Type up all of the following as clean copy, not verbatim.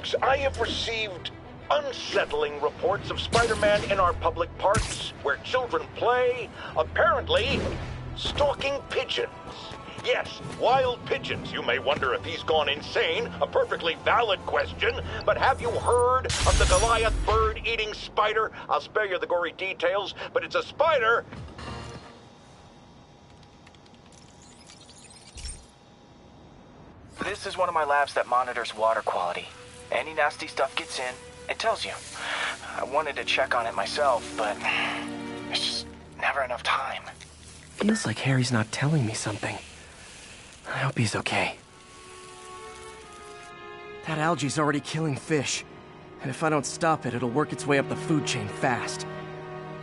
folks, I have received unsettling reports of Spider-Man in our public parks, where children play, apparently stalking pigeons. Yes, wild pigeons. You may wonder if he's gone insane, a perfectly valid question, but have you heard of the Goliath bird-eating spider? I'll spare you the gory details, but it's a spider. This is one of my labs that monitors water quality. Any nasty stuff gets in, it tells you. I wanted to check on it myself, but there's just never enough time. Feels like Harry's not telling me something. I hope he's okay. That algae's already killing fish. And if I don't stop it, it'll work its way up the food chain fast.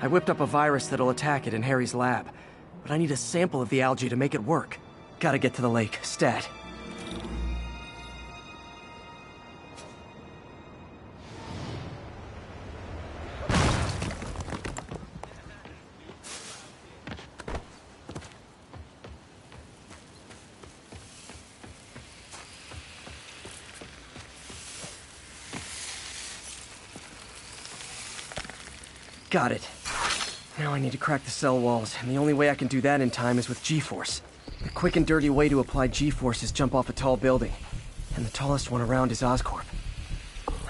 I whipped up a virus that'll attack it in Harry's lab. But I need a sample of the algae to make it work. Gotta get to the lake, stat. Got it. Now I need to crack the cell walls, and the only way I can do that in time is with G-Force. The quick and dirty way to apply G-Force is jump off a tall building. And the tallest one around is Oscorp.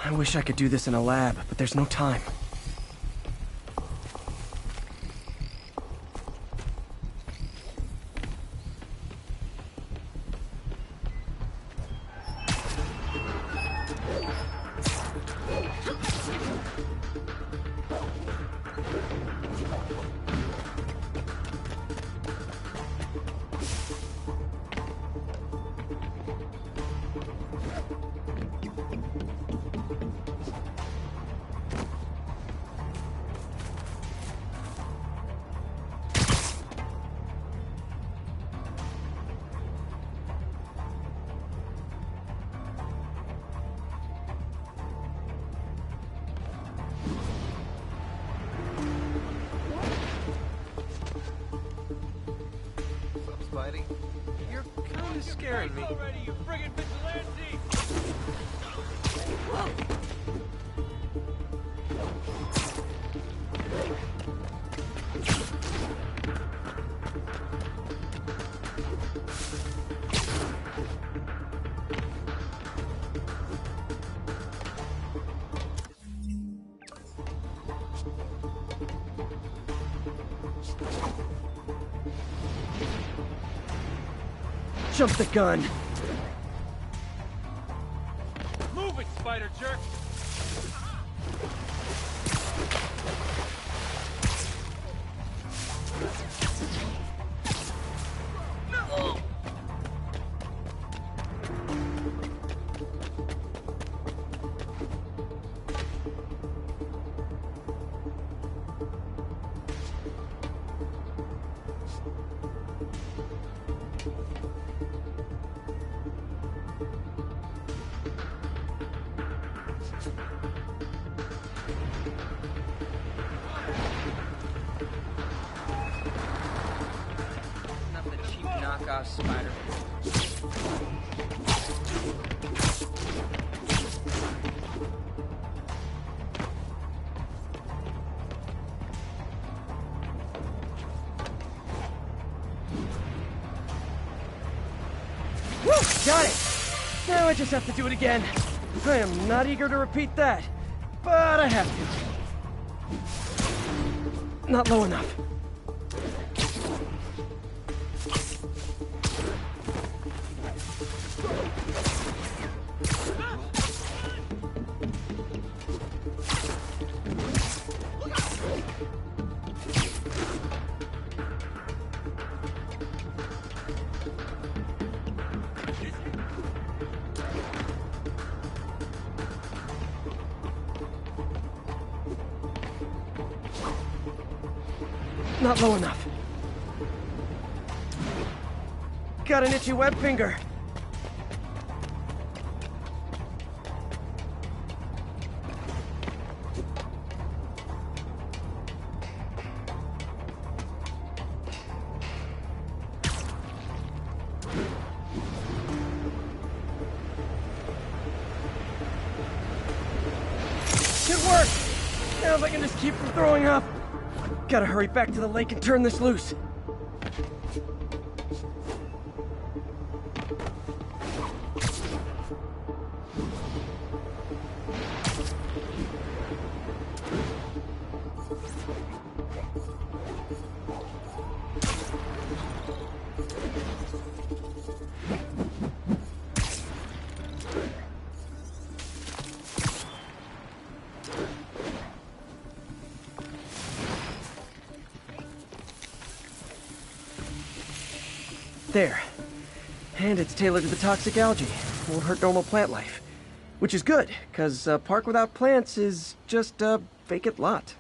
I wish I could do this in a lab, but there's no time. You're kind of scaring me. Already, you friggin' vigilante! Jump the gun! Move it, spider jerk! Not the cheap knockoff spider. Woo! Got it! Now I just have to do it again. I am not eager to repeat that, but I have to. Not low enough. Not low enough. Got an itchy web finger. Now if I can just keep from throwing up. Gotta hurry back to the lake and turn this loose. There. And it's tailored to the toxic algae. Won't hurt normal plant life. Which is good, because a park without plants is just a vacant lot.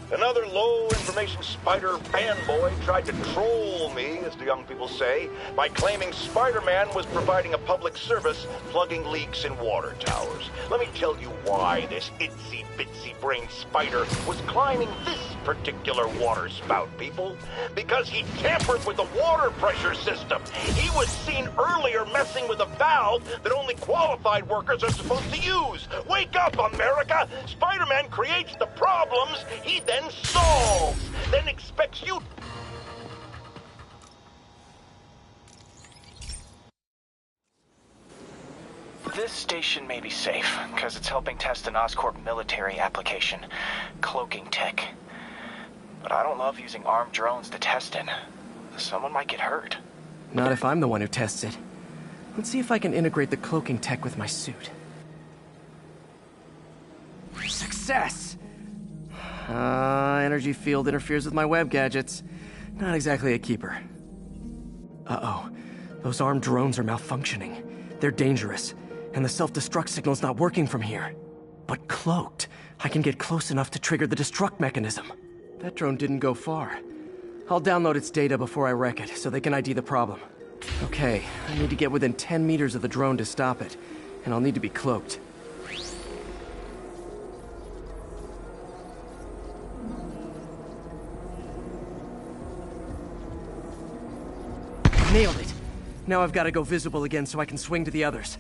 Another low-information spider fanboy tried to troll me, as the young people say, by claiming Spider-Man was providing a public service plugging leaks in water towers. Let me tell you why this itsy-bitsy-brained spider was climbing this particular water spout, people. Because he tampered with the water pressure system. He was seen earlier messing with a valve that only qualified workers are supposed to use. Wake up, America! Spider-Man creates the problems he then solves, then expects you... This station may be safe, because it's helping test an Oscorp military application, cloaking tech. But I don't love using armed drones to test it. Someone might get hurt. Not if I'm the one who tests it. Let's see if I can integrate the cloaking tech with my suit. Success! Energy field interferes with my web gadgets. Not exactly a keeper. Uh-oh. Those armed drones are malfunctioning. They're dangerous, and the self-destruct signal's not working from here. But cloaked, I can get close enough to trigger the destruct mechanism. That drone didn't go far. I'll download its data before I wreck it, so they can ID the problem. Okay, I need to get within 10 meters of the drone to stop it, and I'll need to be cloaked. Nailed it! Now I've got to go visible again so I can swing to the others.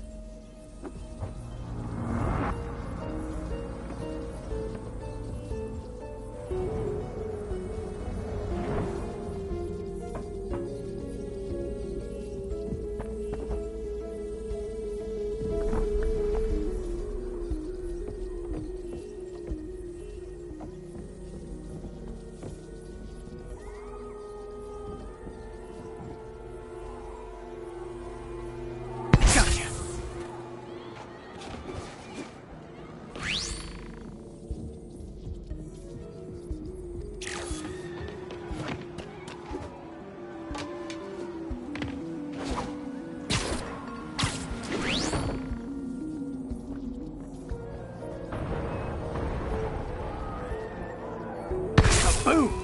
Boom!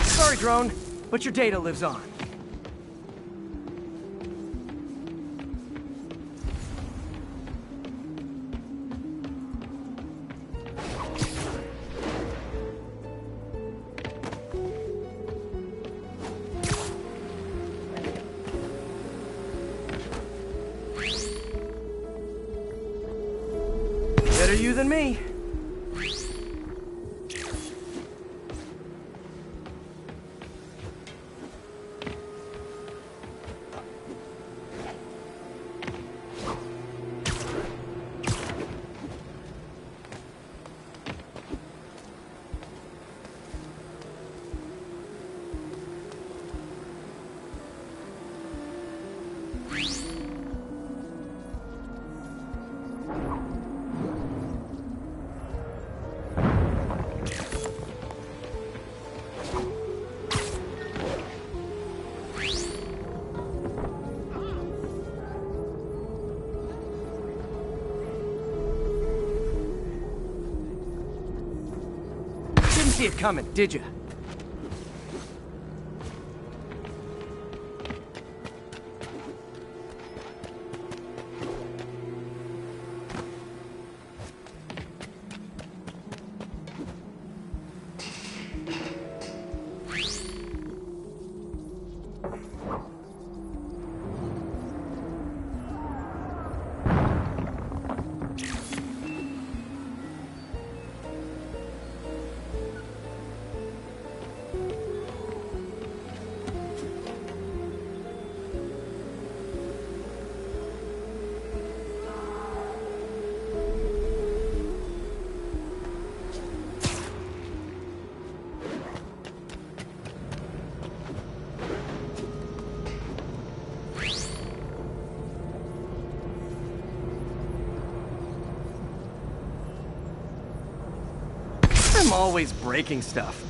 Sorry, drone, but your data lives on. Better you than me. Didn't see it coming, did you? I'm always breaking stuff.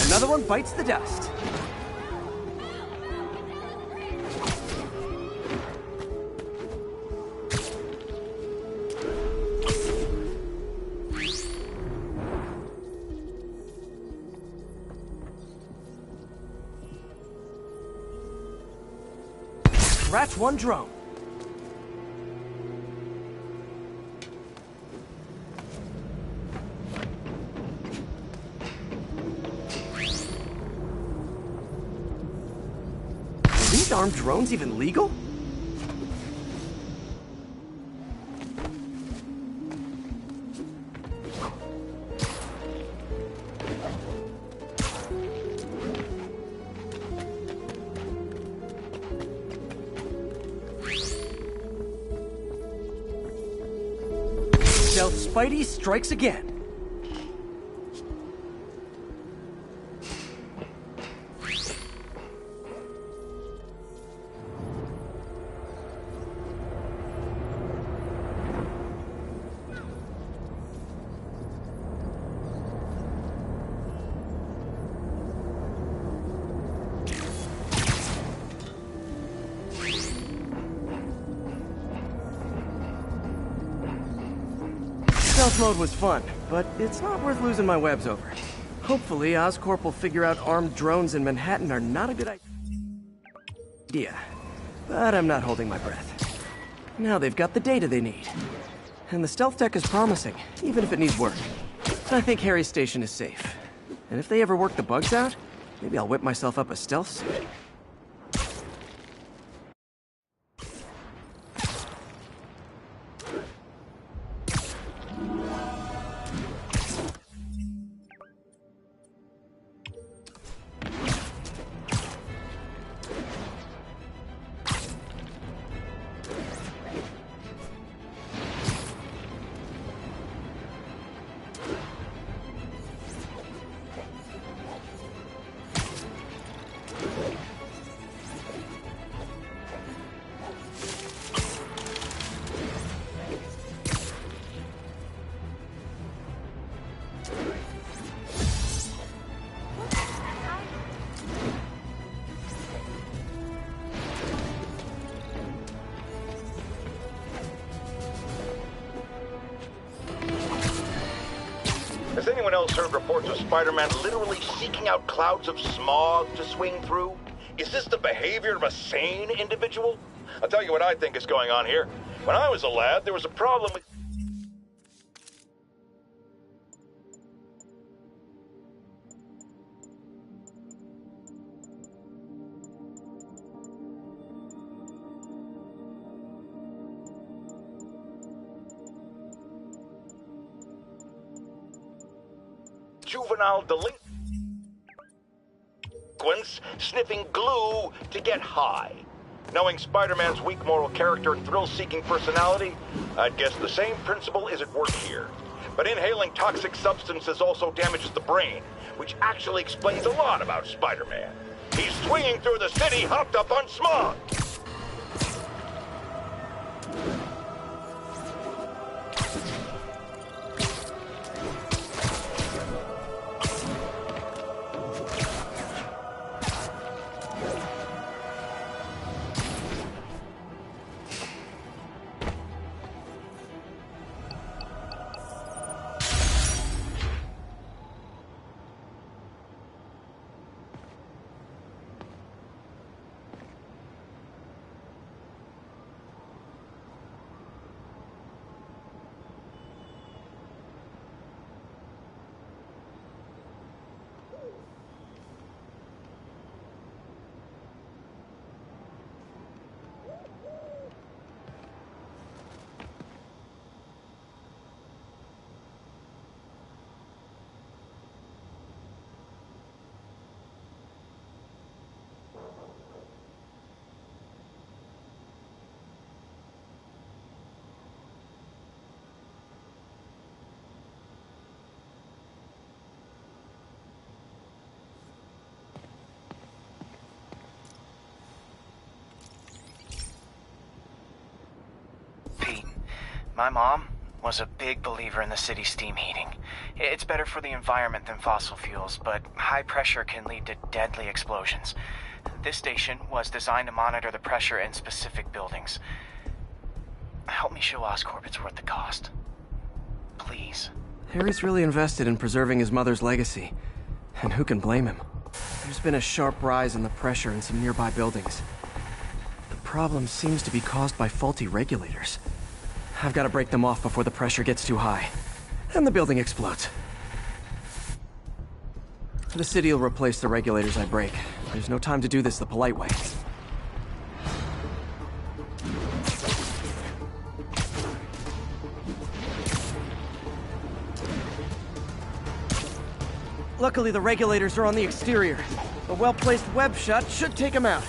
Another one bites the dust. Scratch one drone. Are these armed drones even legal? Stealth Spidey strikes again. Stealth mode was fun, but it's not worth losing my webs over. Hopefully, Oscorp will figure out armed drones in Manhattan are not a good idea. But I'm not holding my breath. Now they've got the data they need. And the stealth tech is promising, even if it needs work. I think Harry's station is safe. And if they ever work the bugs out, maybe I'll whip myself up a stealth suit. Has anyone else heard reports of Spider-Man literally seeking out clouds of smog to swing through? Is this the behavior of a sane individual? I'll tell you what I think is going on here. When I was a lad, there was a problem with juvenile delinquents sniffing glue to get high. Knowing Spider-Man's weak moral character and thrill-seeking personality, I'd guess the same principle is at work here. But inhaling toxic substances also damages the brain, which actually explains a lot about Spider-Man. He's swinging through the city hopped up on smog. My mom was a big believer in the city's steam heating. It's better for the environment than fossil fuels, but high pressure can lead to deadly explosions. This station was designed to monitor the pressure in specific buildings. Help me show Oscorp it's worth the cost. Please. Harry's really invested in preserving his mother's legacy. And who can blame him? There's been a sharp rise in the pressure in some nearby buildings. The problem seems to be caused by faulty regulators. I've got to break them off before the pressure gets too high. And the building explodes. The city will replace the regulators I break. There's no time to do this the polite way. Luckily, the regulators are on the exterior. A well-placed web shot should take them out.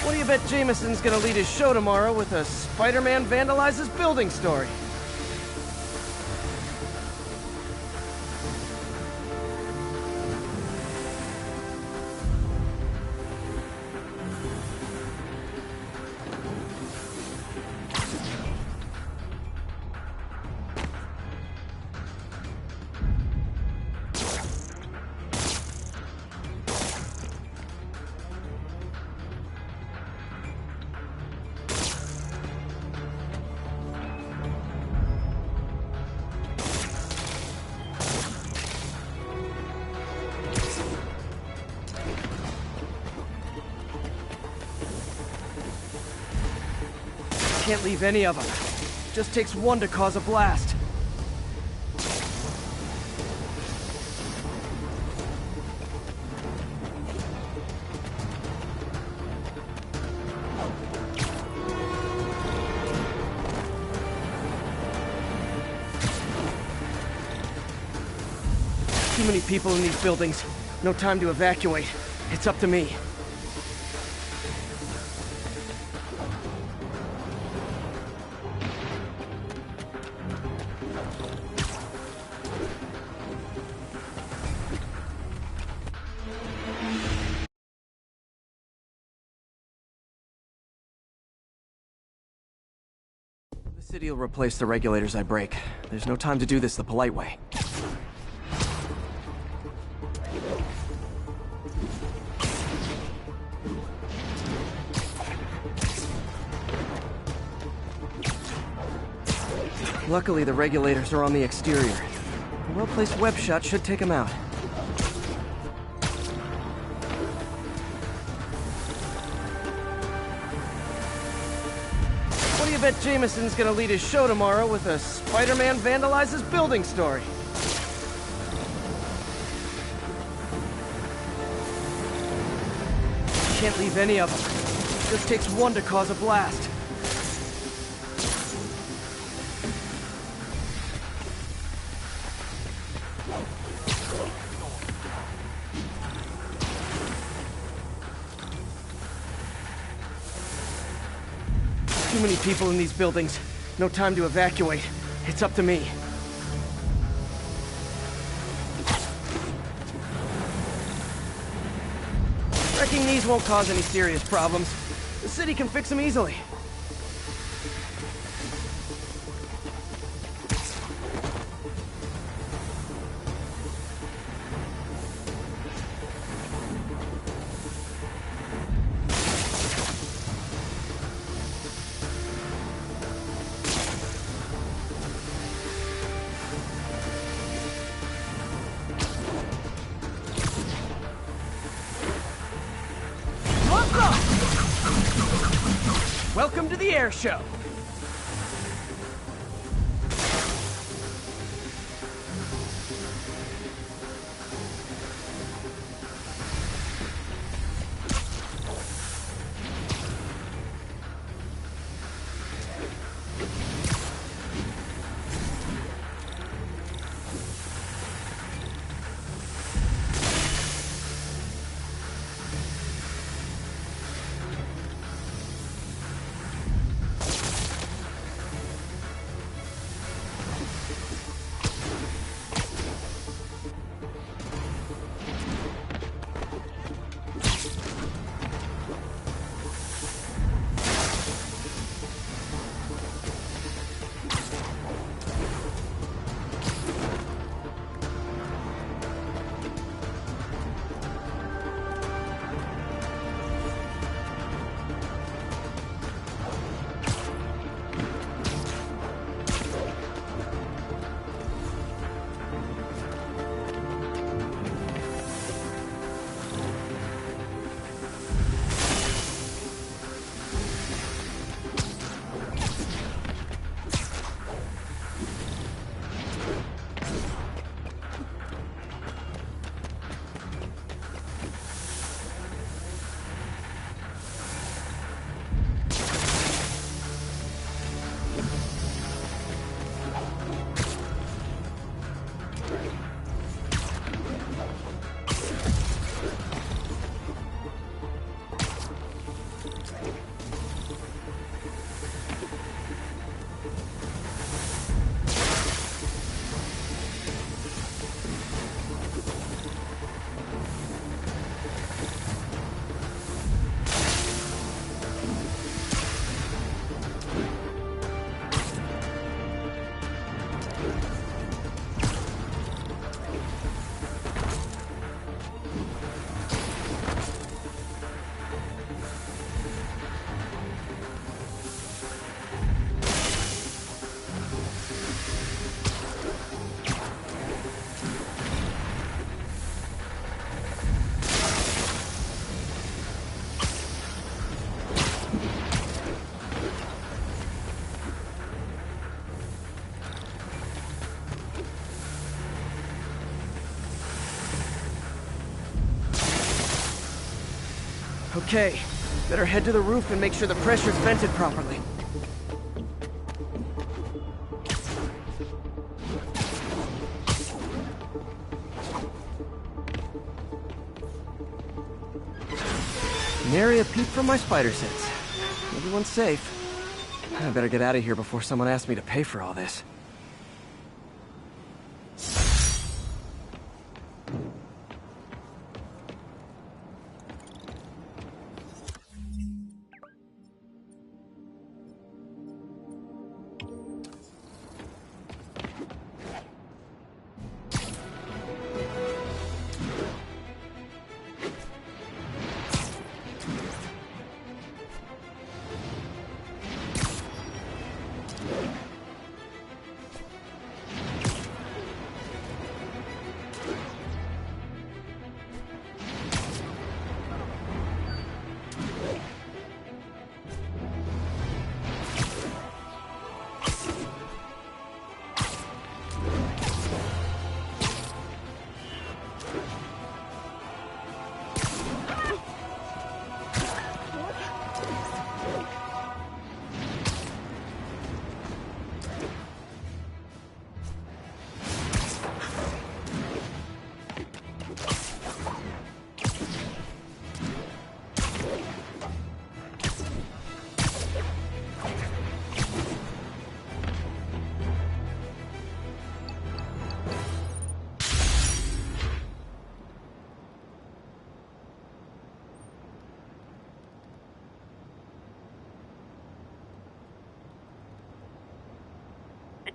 What do you bet Jameson's gonna lead his show tomorrow with a Spider-Man vandalizes building story? Can't leave any of them. Just takes one to cause a blast. Too many people in these buildings. No time to evacuate. It's up to me. The city will replace the regulators I break. There's no time to do this the polite way. Luckily, the regulators are on the exterior. A well-placed web shot should take them out. What do you bet Jameson's gonna lead his show tomorrow with a Spider-Man vandalizes building story? Can't leave any of them. Just takes one to cause a blast. Too many people in these buildings. No time to evacuate. It's up to me. Wrecking these won't cause any serious problems. The city can fix them easily. Welcome to the air show. Okay, better head to the roof and make sure the pressure's vented properly. Nary a peep from my spider sense. Everyone's safe. I better get out of here before someone asks me to pay for all this.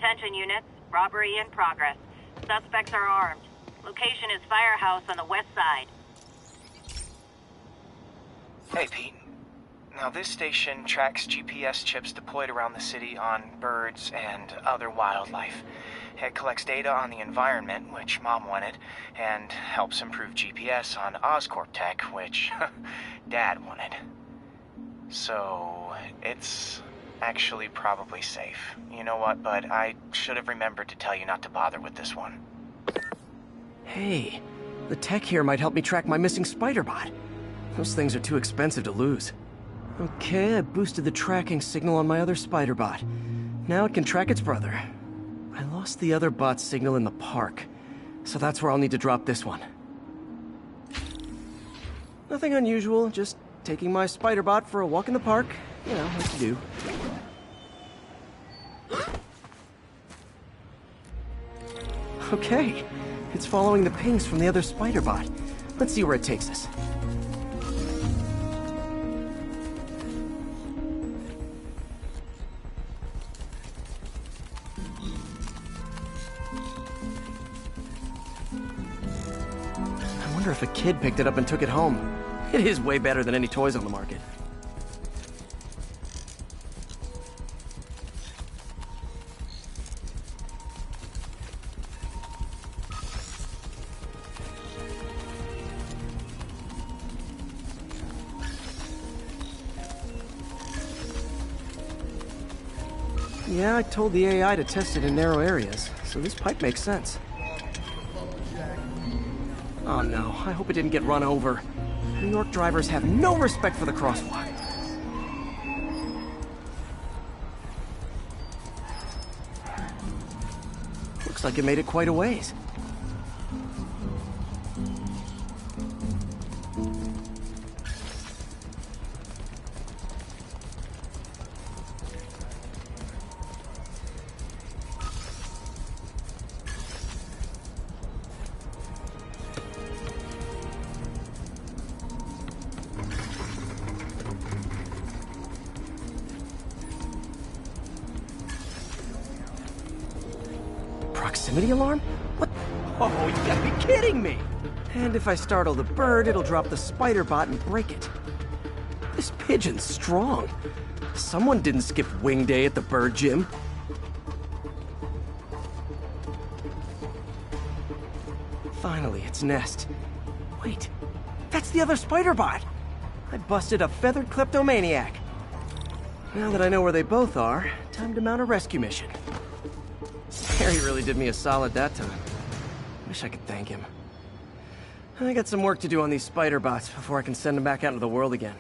Attention units, robbery in progress. Suspects are armed. Location is Firehouse on the west side. Hey, Pete. Now, this station tracks GPS chips deployed around the city on birds and other wildlife. It collects data on the environment, which Mom wanted, and helps improve GPS on Oscorp tech, which Dad wanted. So, it's actually probably safe. You know what, bud? I should have remembered to tell you not to bother with this one. Hey, the tech here might help me track my missing spider bot. Those things are too expensive to lose. Okay, I boosted the tracking signal on my other spider bot. Now it can track its brother. I lost the other bot's signal in the park, so that's where I'll need to drop this one. Nothing unusual, just taking my spider bot for a walk in the park. You know, like you do. Okay, it's following the pings from the other spider bot. Let's see where it takes us. I wonder if a kid picked it up and took it home. It is way better than any toys on the market. Yeah, I told the AI to test it in narrow areas, so this pipe makes sense. Oh no, I hope it didn't get run over. New York drivers have no respect for the crosswalk. Looks like it made it quite a ways. Proximity alarm? What? Oh, you gotta be kidding me! And if I startle the bird, it'll drop the spider bot and break it. This pigeon's strong. Someone didn't skip wing day at the bird gym. Finally, its nest. Wait, that's the other spider bot! I busted a feathered kleptomaniac. Now that I know where they both are, time to mount a rescue mission. Harry really did me a solid that time. Wish I could thank him. I got some work to do on these spider bots before I can send them back out into the world again.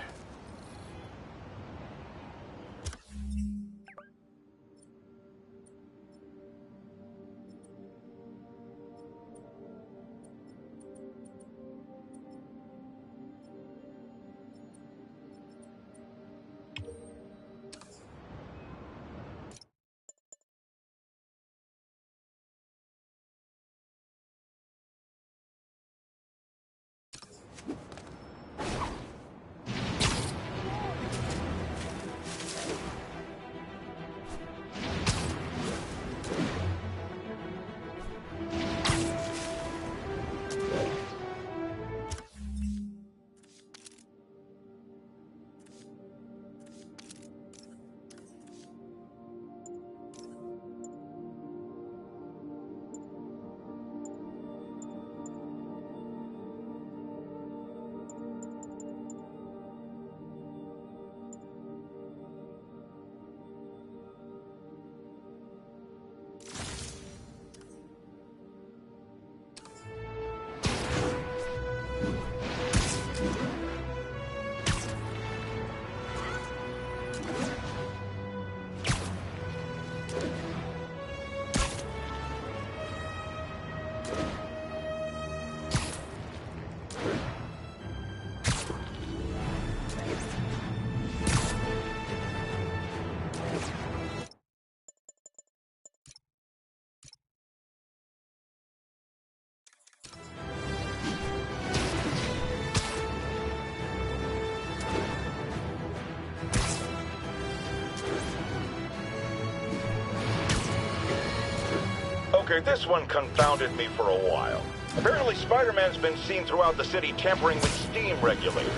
Okay, this one confounded me for a while. Apparently, Spider-Man's been seen throughout the city tampering with steam regulators.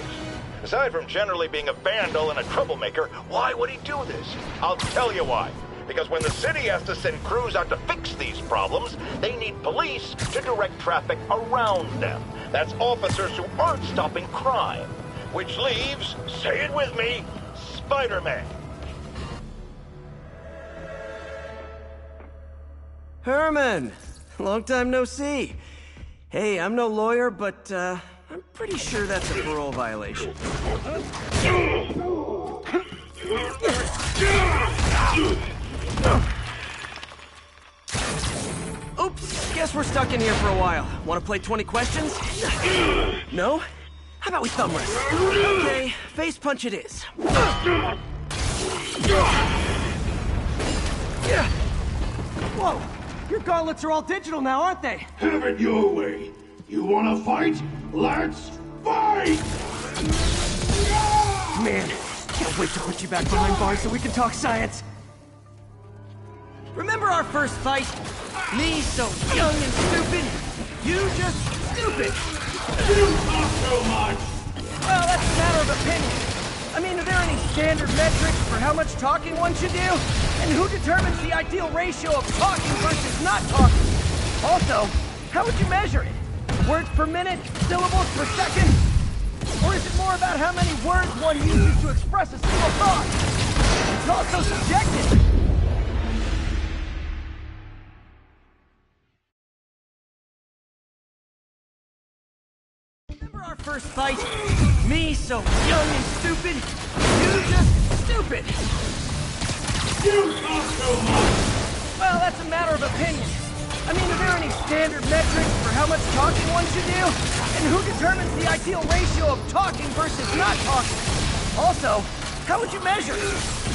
Aside from generally being a vandal and a troublemaker, why would he do this? I'll tell you why. Because when the city has to send crews out to fix these problems, they need police to direct traffic around them. That's officers who aren't stopping crime. Which leaves, say it with me, Spider-Man. Herman! Long time no see. Hey, I'm no lawyer, but, I'm pretty sure that's a parole violation. Oops, guess we're stuck in here for a while. Want to play 20 questions? No? How about we thumb wrestle? Okay, face punch it is. Whoa! Your gauntlets are all digital now, aren't they? Have it your way. You wanna fight? Let's fight! Man, can't wait to put you back behind bars so we can talk science. Remember our first fight? Me so young and stupid, you just stupid. You talk so much! Well, that's a matter of opinion. I mean, are there any standard metrics for how much talking one should do? And who determines the ideal ratio of talking versus not talking? Also, how would you measure it? Words per minute? Syllables per second? Or is it more about how many words one uses to express a single thought? It's also subjective. Remember our first fight? Me so young and stupid, you just stupid. You talk so much! Well, that's a matter of opinion. I mean, are there any standard metrics for how much talking one should do? And who determines the ideal ratio of talking versus not talking? Also, how would you measure it?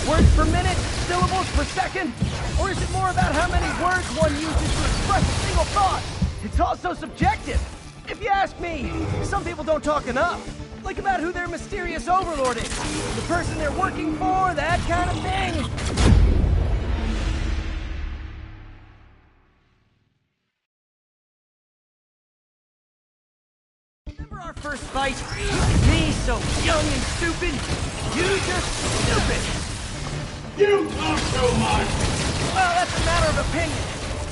Words per minute? Syllables per second? Or is it more about how many words one uses to express a single thought? It's also subjective. If you ask me, some people don't talk enough. Like about who their mysterious overlord is. The person they're working for, that kind of thing. Remember our first fight? Me so young and stupid, you just stupid. You talk so much! Well, that's a matter of opinion.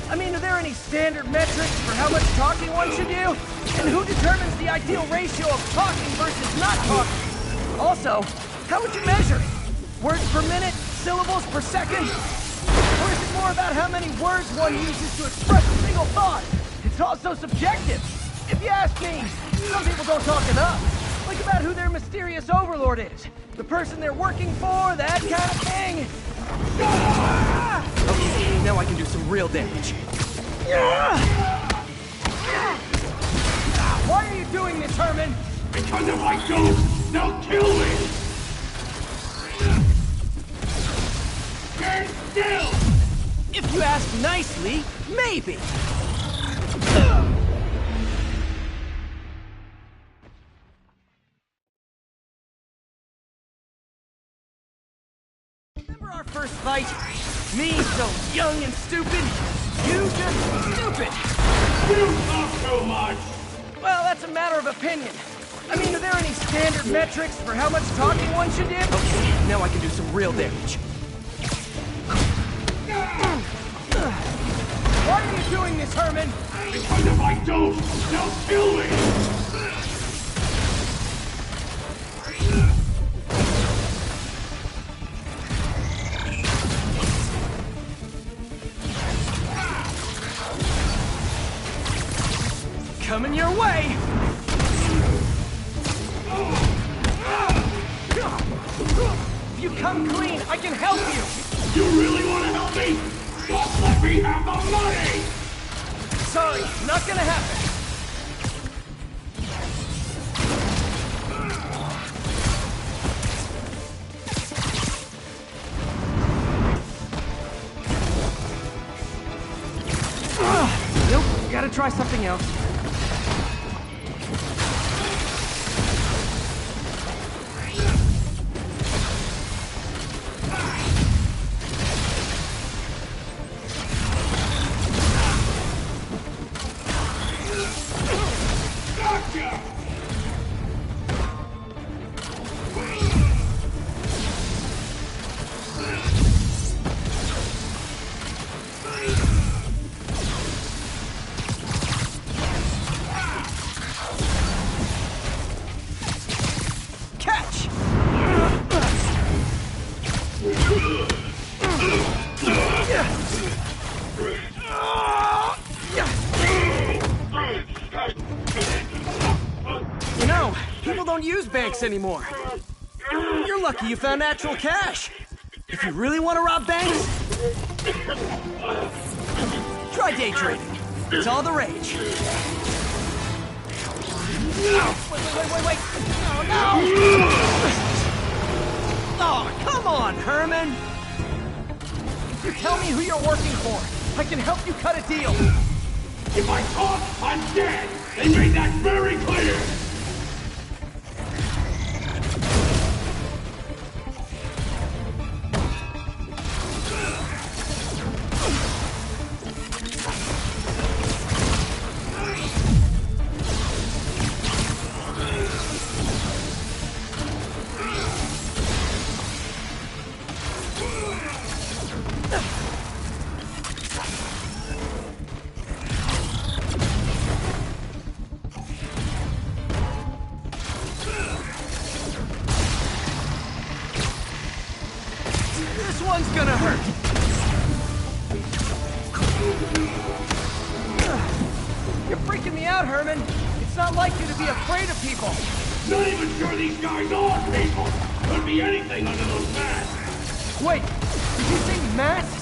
I mean, are there any standard metrics for how much talking one should do? And who determines the ideal ratio of talking versus not talking? Also, how would you measure it? Words per minute? Syllables per second? Or is it more about how many words one uses to express a single thought? It's also subjective. If you ask me, some people don't talk enough. Like about who their mysterious overlord is. The person they're working for, that kind of thing. Okay, now I can do some real damage. Why are you doing this, Herman? Because if I don't, they'll kill me! Stand still! If you ask nicely, maybe. Remember our first fight? Me so young and stupid, you just stupid. You talk so much! Well, that's a matter of opinion. I mean, are there any standard metrics for how much talking one should do? Okay, now I can do some real damage. Why are you doing this, Herman? Because if I don't, they'll kill me! Coming your way! If you come clean, I can help you! You really want to help me? Just let me have the money! Sorry, not gonna happen. Nope, gotta try something else. Catch! You know, people don't use banks anymore. You're lucky you found actual cash. If you really want to rob banks, try day trading. It's all the rage. Wait. Oh, no! Oh, come on, Herman! If you tell me who you're working for, I can help you cut a deal. If I talk, I'm dead! They made that very clear! This one's gonna hurt. You're freaking me out, Herman. It's not like you to be afraid of people. Not even sure these guys are people! Could be anything under those masks! Wait, did you say masks?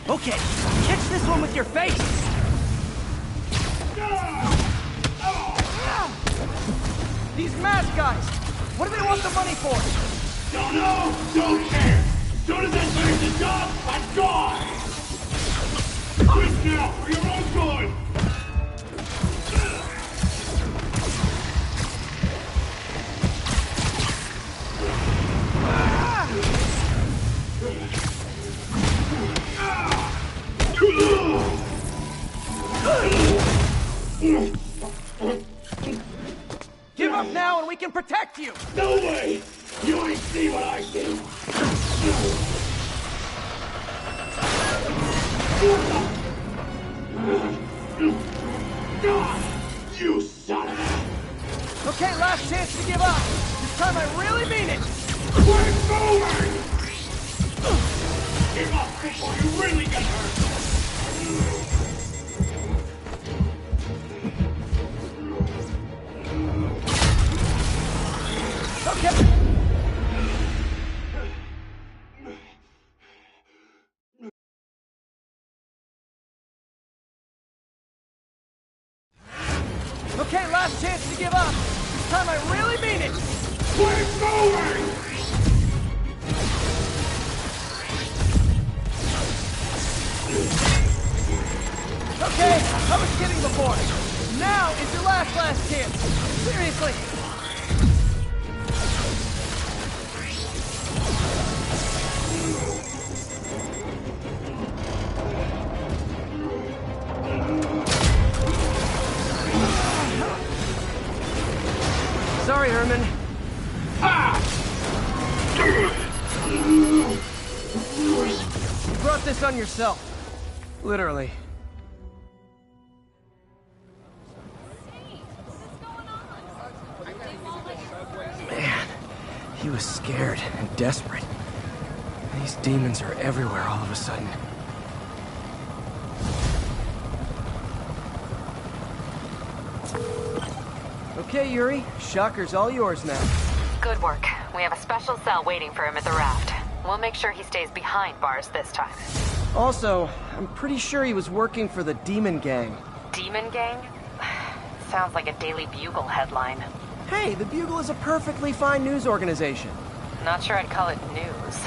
Okay, catch this one with your face! These mask guys! What do they want the money for? Don't know! Don't care! As soon as I finish the job, I'm gone! Quit now, for your own good! Give up now and we can protect you! No way! You ain't see what I see! You son of a... Okay, last chance to give up. This time I really mean it. Quit moving! Give up before you really get hurt! Okay. Okay, last chance to give up. This time I really mean it. Quit moving! Okay, I was kidding before. Now is your last chance. Seriously. Sorry, Herman. You brought this on yourself. Literally. Man, he was scared and desperate. These demons are everywhere all of a sudden. Okay, Yuri. Shocker's all yours now. Good work. We have a special cell waiting for him at the raft. We'll make sure he stays behind bars this time. Also, I'm pretty sure he was working for the Demon Gang. Demon Gang? Sounds like a Daily Bugle headline. Hey, the Bugle is a perfectly fine news organization. Not sure I'd call it news.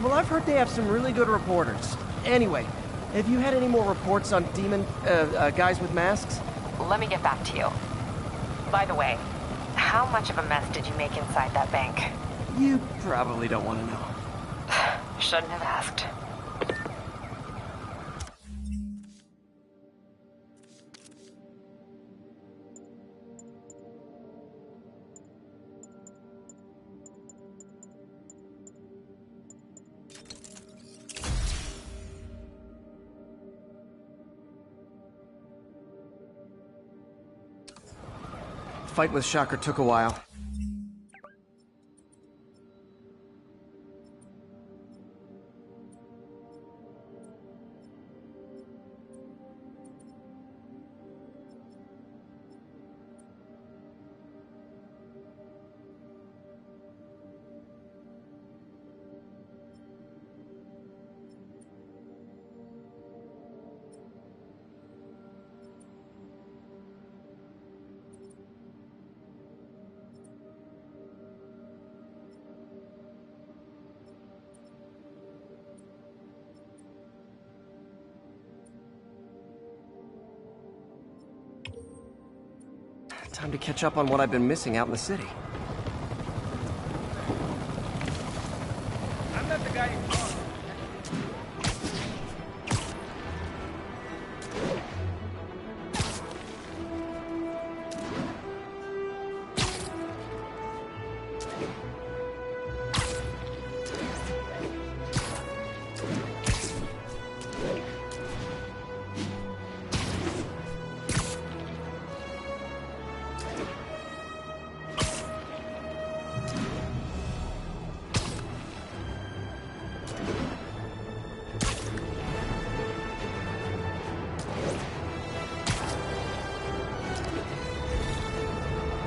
Well, I've heard they have some really good reporters. Anyway, have you had any more reports on demon, guys with masks? Let me get back to you. By the way, how much of a mess did you make inside that bank? You probably don't want to know. Shouldn't have asked. Fight with Shocker took a while. Time to catch up on what I've been missing out in the city. I'm not the guy you call.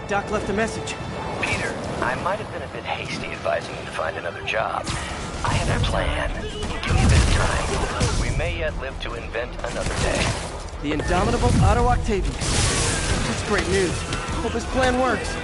Doc left a message. Peter, I might have been a bit hasty advising you to find another job. I have a plan. Give me a bit of time. We may yet live to invent another day. The indomitable Otto Octavius. That's great news. Hope his plan works.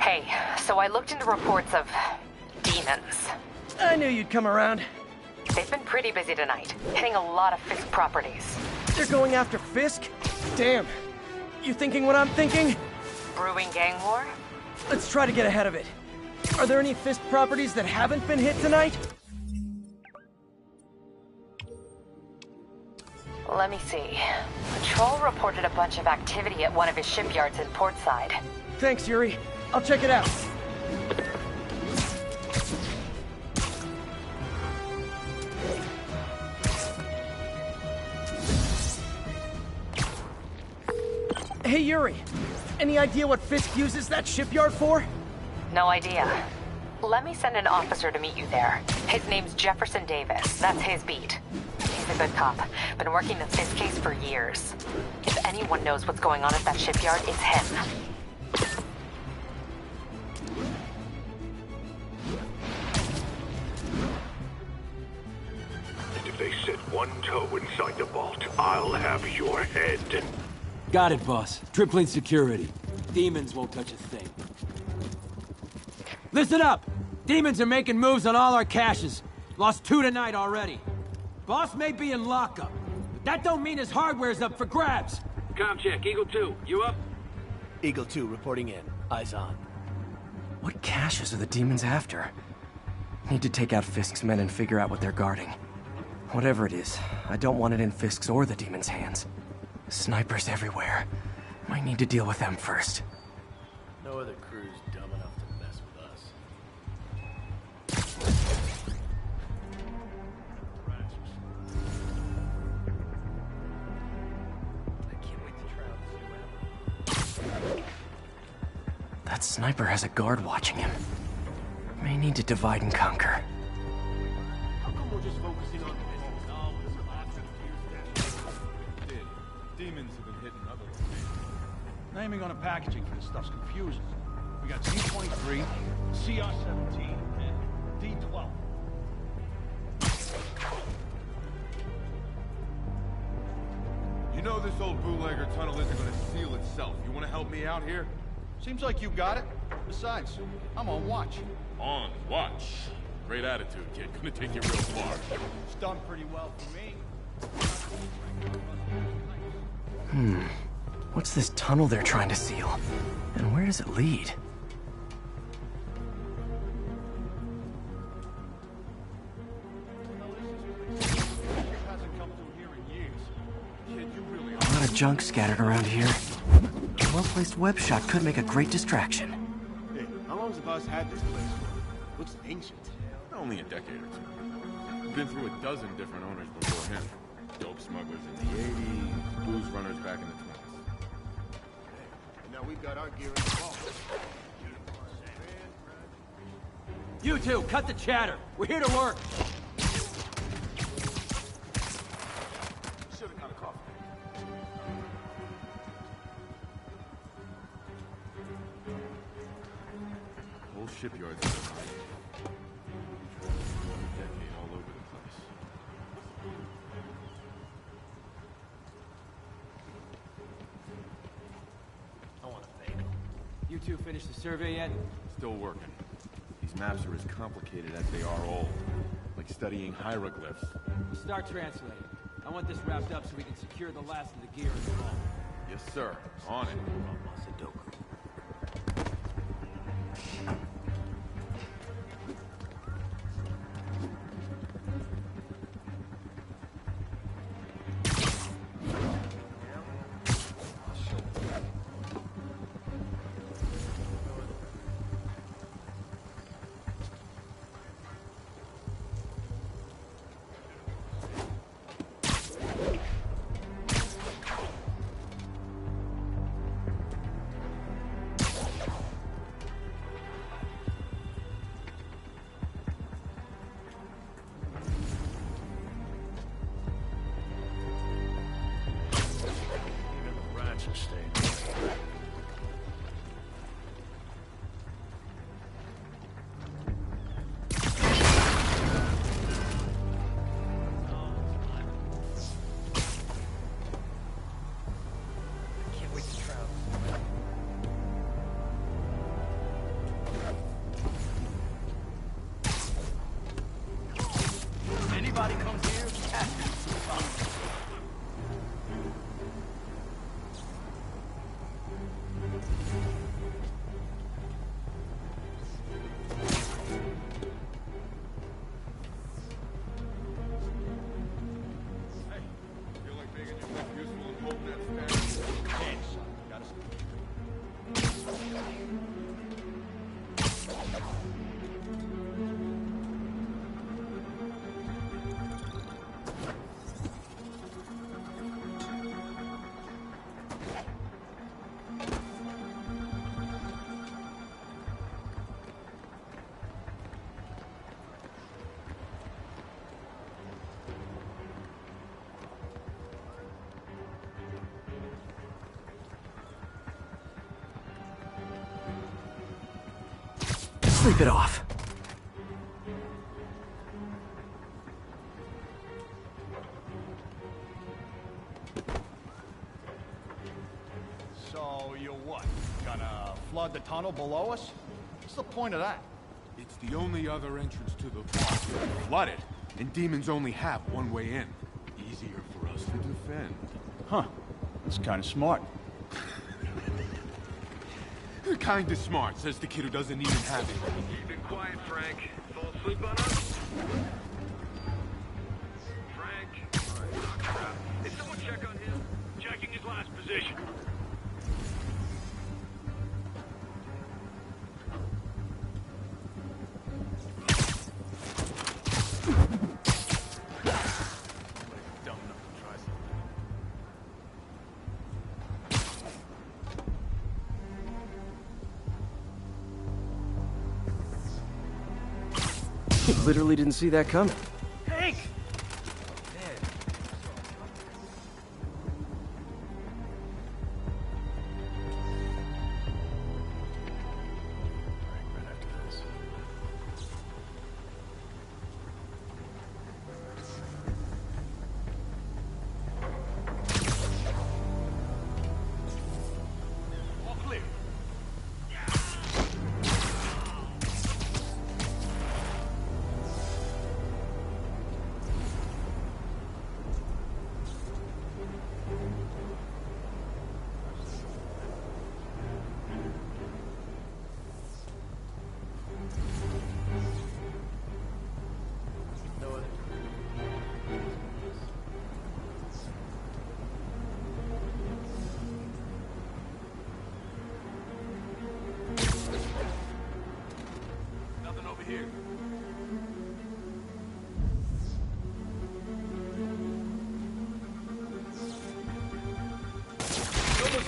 Hey, so I looked into reports of demons. I knew you'd come around. They've been pretty busy tonight, hitting a lot of Fisk properties. They're going after Fisk? Damn. You thinking what I'm thinking? Brewing gang war? Let's try to get ahead of it. Are there any Fisk properties that haven't been hit tonight? Let me see. Patrol reported a bunch of activity at one of his shipyards in Portside. Thanks, Yuri. I'll check it out. Hey, Yuri. Any idea what Fisk uses that shipyard for? No idea. Let me send an officer to meet you there. His name's Jefferson Davis. That's his beat. He's a good cop. Been working the Fisk case for years. If anyone knows what's going on at that shipyard, it's him. If they set one toe inside the vault, I'll have your head. Got it, boss. Tripling security. Demons won't touch a thing. Listen up! Demons are making moves on all our caches. Lost 2 tonight already. Boss may be in lockup, but that don't mean his hardware's up for grabs. Com check, Eagle 2, you up? Eagle 2 reporting in. Eyes on. What caches are the demons after? Need to take out Fisk's men and figure out what they're guarding. Whatever it is, I don't want it in Fisk's or the demons' hands. Snipers everywhere. Might need to deal with them first. No other crew's dumb enough to mess with us. I can't wait to try out this new ammo. That sniper has a guard watching him. May need to divide and conquer. How come we're just focusing on this? Demons have been hitting other locations. Naming on the packaging for this stuff's confusing. We got C-23, CR-17, and D-12. You know this old bootlegger tunnel isn't gonna seal itself. You wanna help me out here? Seems like you got it. Besides, I'm on watch. On watch. Great attitude, kid. Gonna take you real far. It's done pretty well for me. What's this tunnel they're trying to seal? And where does it lead? Hasn't come through here in years. Kid, you really A lot of junk scattered around here. A well-placed web shot could make a great distraction. Hey, how long's the boss had this place for? Looks ancient. Only a decade or two. Been through a dozen different owners before him. Dope smugglers in the 80s, booze runners back in the 20s. And now we've got our gear in the vault. You two, cut the chatter. We're here to work. Should've got a coffee. Whole shipyard's in the decade all over the place. I want a bagel. You two finished the survey yet? Still working. These maps are as complicated as they are old. Like studying hieroglyphs. We'll start translating. I want this wrapped up so we can secure the last of the gear in the vault. Yes, sir. On it. Even the rats are staying. Can't wait to travel. Anybody comes here, Hey, feel like making yourself useful and holding that stand? Sleep it off. So you what? Gonna flood the tunnel below us? What's the point of that? It's the only other entrance to the vault. Flooded, and demons only have one way in. Easier for us to defend. Huh. That's kind of smart. Kinda smart, says the kid who doesn't even have it. You've been quiet, Frank. Fall asleep on us? Frank? Oh, crap. Did someone check on him? Checking his last position. Dumb enough to try something. Literally didn't see that coming.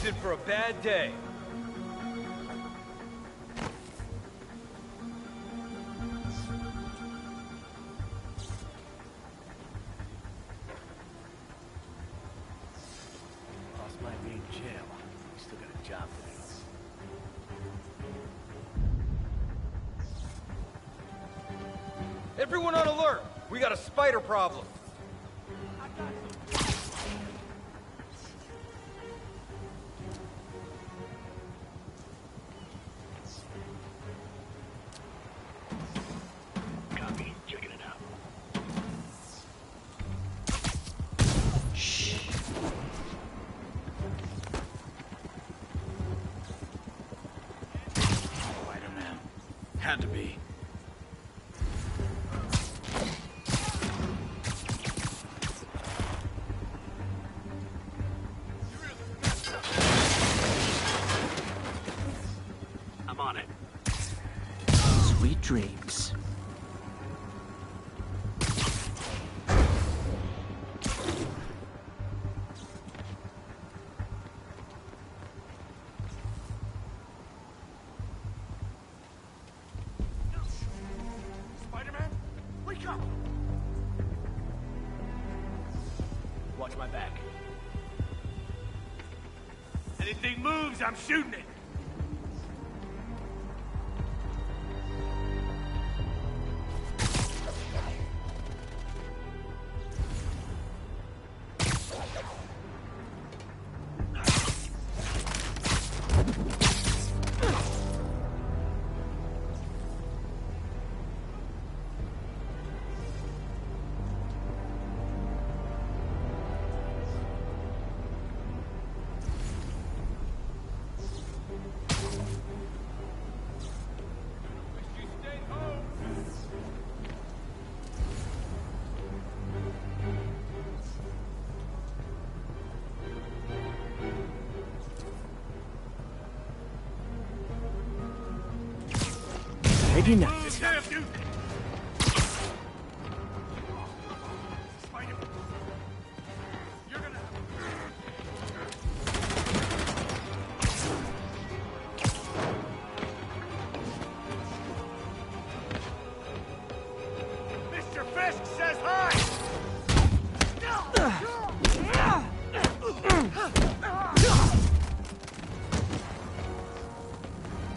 in for a bad day. Boss might be in jail. He's still got a job to do. Everyone on alert! We got a spider problem. Copy. Checking it out. Shh. Spider-Man. Had to be. I'm on it. Sweet dreams. Spider-Man, wake up! Watch my back. Anything moves, I'm shooting it. Maybe not. This damn dude. Spider-Man. You're gonna. Mr. Fisk says hi!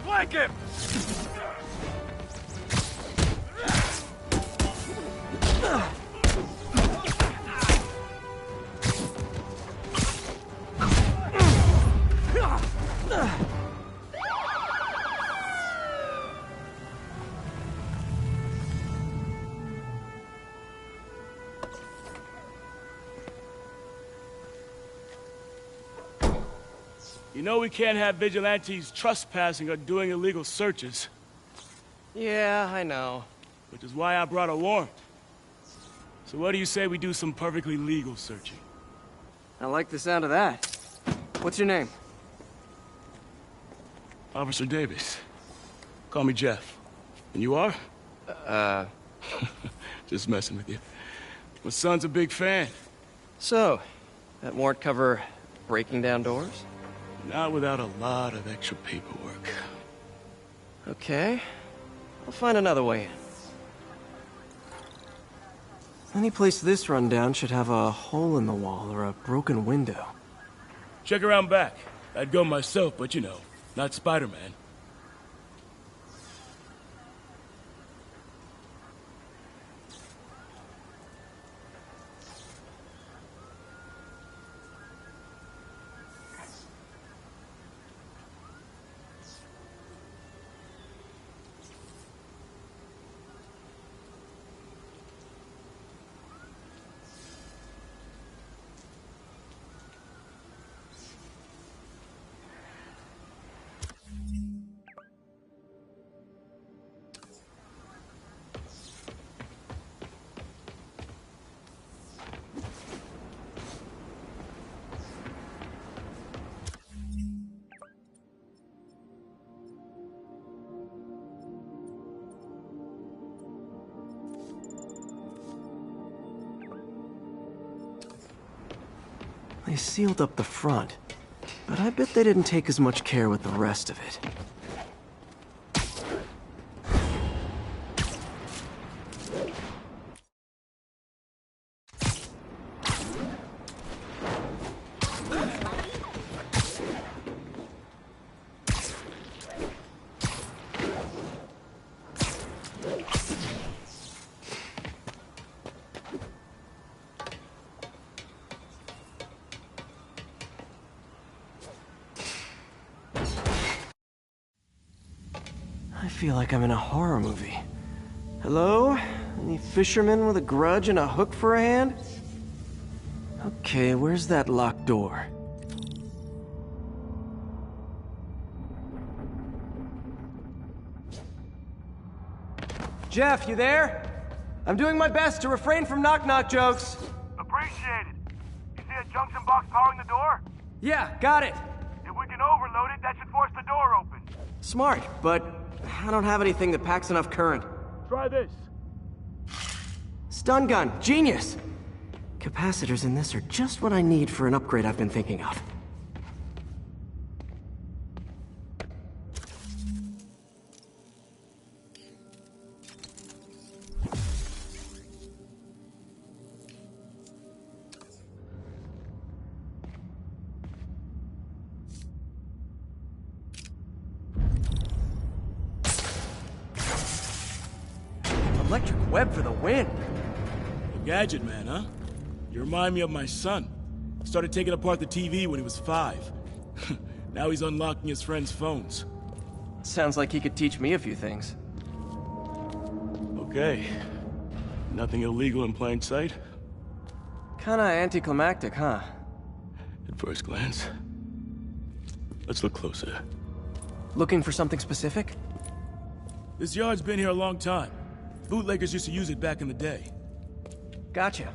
Flank him! You know we can't have vigilantes trespassing or doing illegal searches. Yeah, I know. Which is why I brought a warrant. So what do you say we do some perfectly legal searching? I like the sound of that. What's your name? Officer Davis. Call me Jeff. And you are? Just messing with you. My son's a big fan. So, that warrant cover breaking down doors? Not without a lot of extra paperwork. Okay. I'll find another way in. Any place this rundown should have a hole in the wall or a broken window. Check around back. I'd go myself, but you know, not Spider-Man. They sealed up the front, But I bet they didn't take as much care with the rest of it. I feel like I'm in a horror movie. Hello? Any fisherman with a grudge and a hook for a hand? Okay, where's that locked door? Jeff, you there? I'm doing my best to refrain from knock-knock jokes. Appreciate it. You see a junction box powering the door? Yeah, got it. If we can overload it, that should force the door open. Smart, but I don't have anything that packs enough current. Try this. Stun gun, genius! Capacitors in this are just what I need for an upgrade I've been thinking of. Electric web for the win. A gadget man, huh? You remind me of my son. Started taking apart the TV when he was 5. Now he's unlocking his friends' phones. Sounds like he could teach me a few things. Okay. Nothing illegal in plain sight? Kinda anticlimactic, huh? At first glance. Let's look closer. Looking for something specific? This yard's been here a long time. Bootleggers used to use it back in the day. Gotcha.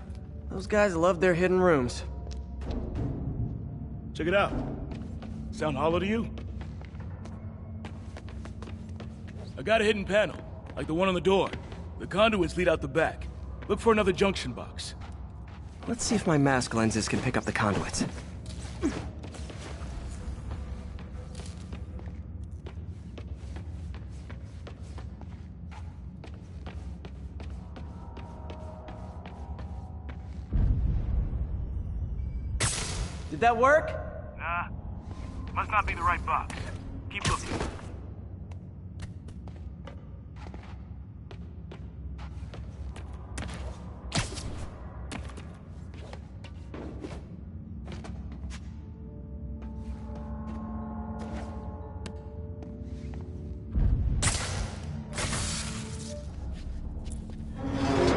Those guys love their hidden rooms. Check it out. Sound hollow to you? I got a hidden panel, like the one on the door. The conduits lead out the back. Look for another junction box. Let's see if my mask lenses can pick up the conduits. Did that work? Nah. Must not be the right box. Keep looking.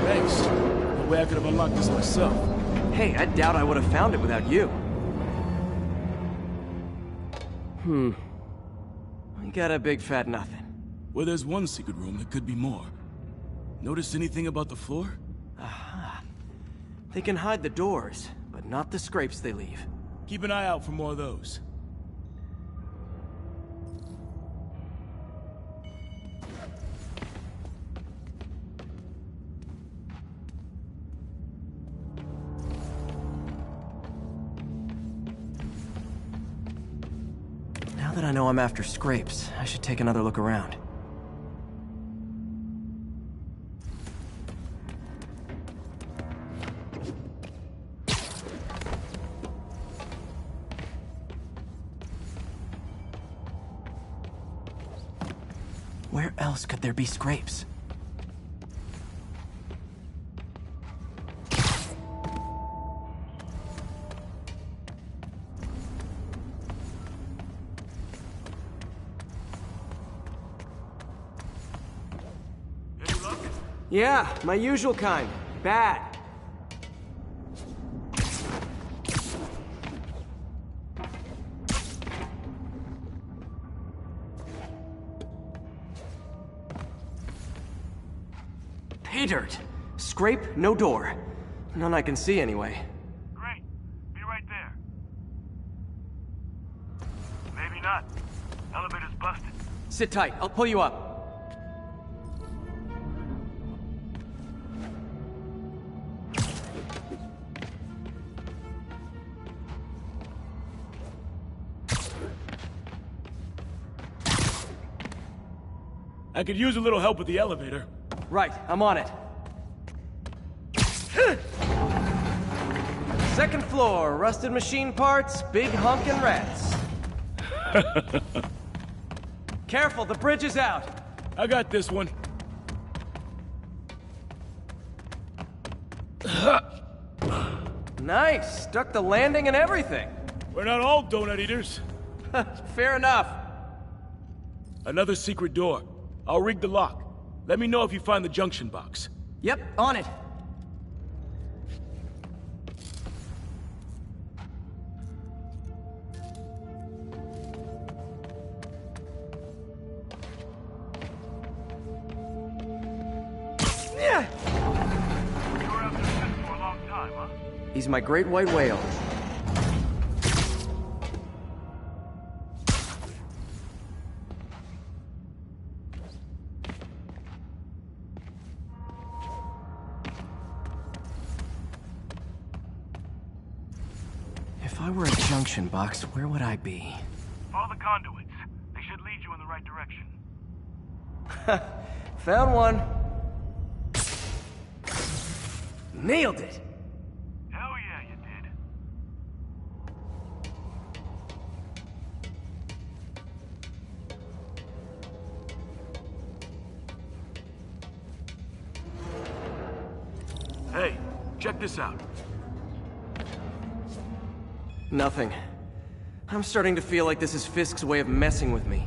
Thanks. No way I could have unlocked this myself. Hey, I doubt I would have found it without you. We got a big fat nothing. Well, there's one secret room that could be more. Notice anything about the floor? Aha. They can hide the doors, but not the scrapes they leave. Keep an eye out for more of those. Now that I know I'm after scrapes, I should take another look around. Where else could there be scrapes? Yeah, my usual kind. Bad. Pay dirt. Scrape, no door. None I can see anyway. Great. Be right there. Maybe not. Elevator's busted. Sit tight, I'll pull you up. I could use a little help with the elevator. Right, I'm on it. Second floor, rusted machine parts, big honkin' rats. Careful, the bridge is out. I got this one. Nice, stuck the landing and everything. We're not all donut eaters. Fair enough. Another secret door. I'll rig the lock. Let me know if you find the junction box. Yep, on it. He's my great white whale. If I were a junction box, where would I be? Follow the conduits. They should lead you in the right direction. Found one. Nailed it. Hell yeah, you did. Hey, check this out. Nothing. I'm starting to feel like this is Fisk's way of messing with me.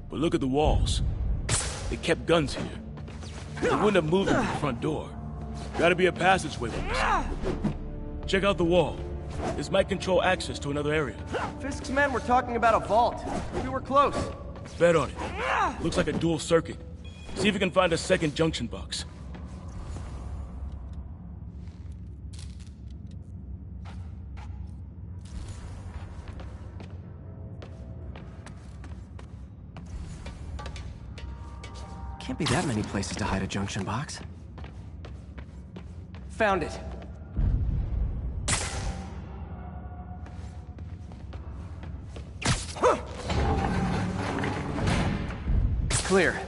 But look at the walls. They kept guns here. They wouldn't have moved them to the front door. Gotta be a passageway with this. Check out the wall. This might control access to another area. Fisk's men were talking about a vault. Maybe we're close. Bet on it. Looks like a dual circuit. See if you can find a second junction box. Can't be that many places to hide a junction box. Found it. Clear.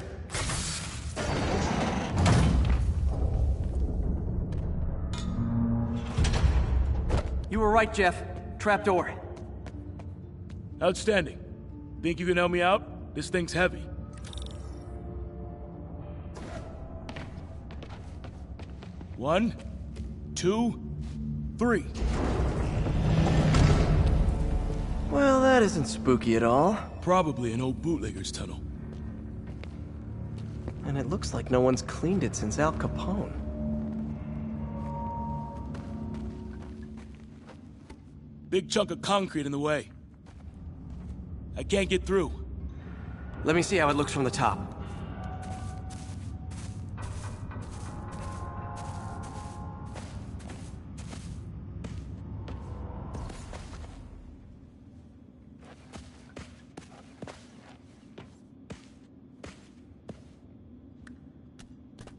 You were right, Jeff. Trapdoor. Outstanding. Think you can help me out? This thing's heavy. One, two, three. Well, that isn't spooky at all. Probably an old bootlegger's tunnel. And it looks like no one's cleaned it since Al Capone. Big chunk of concrete in the way. I can't get through. Let me see how it looks from the top.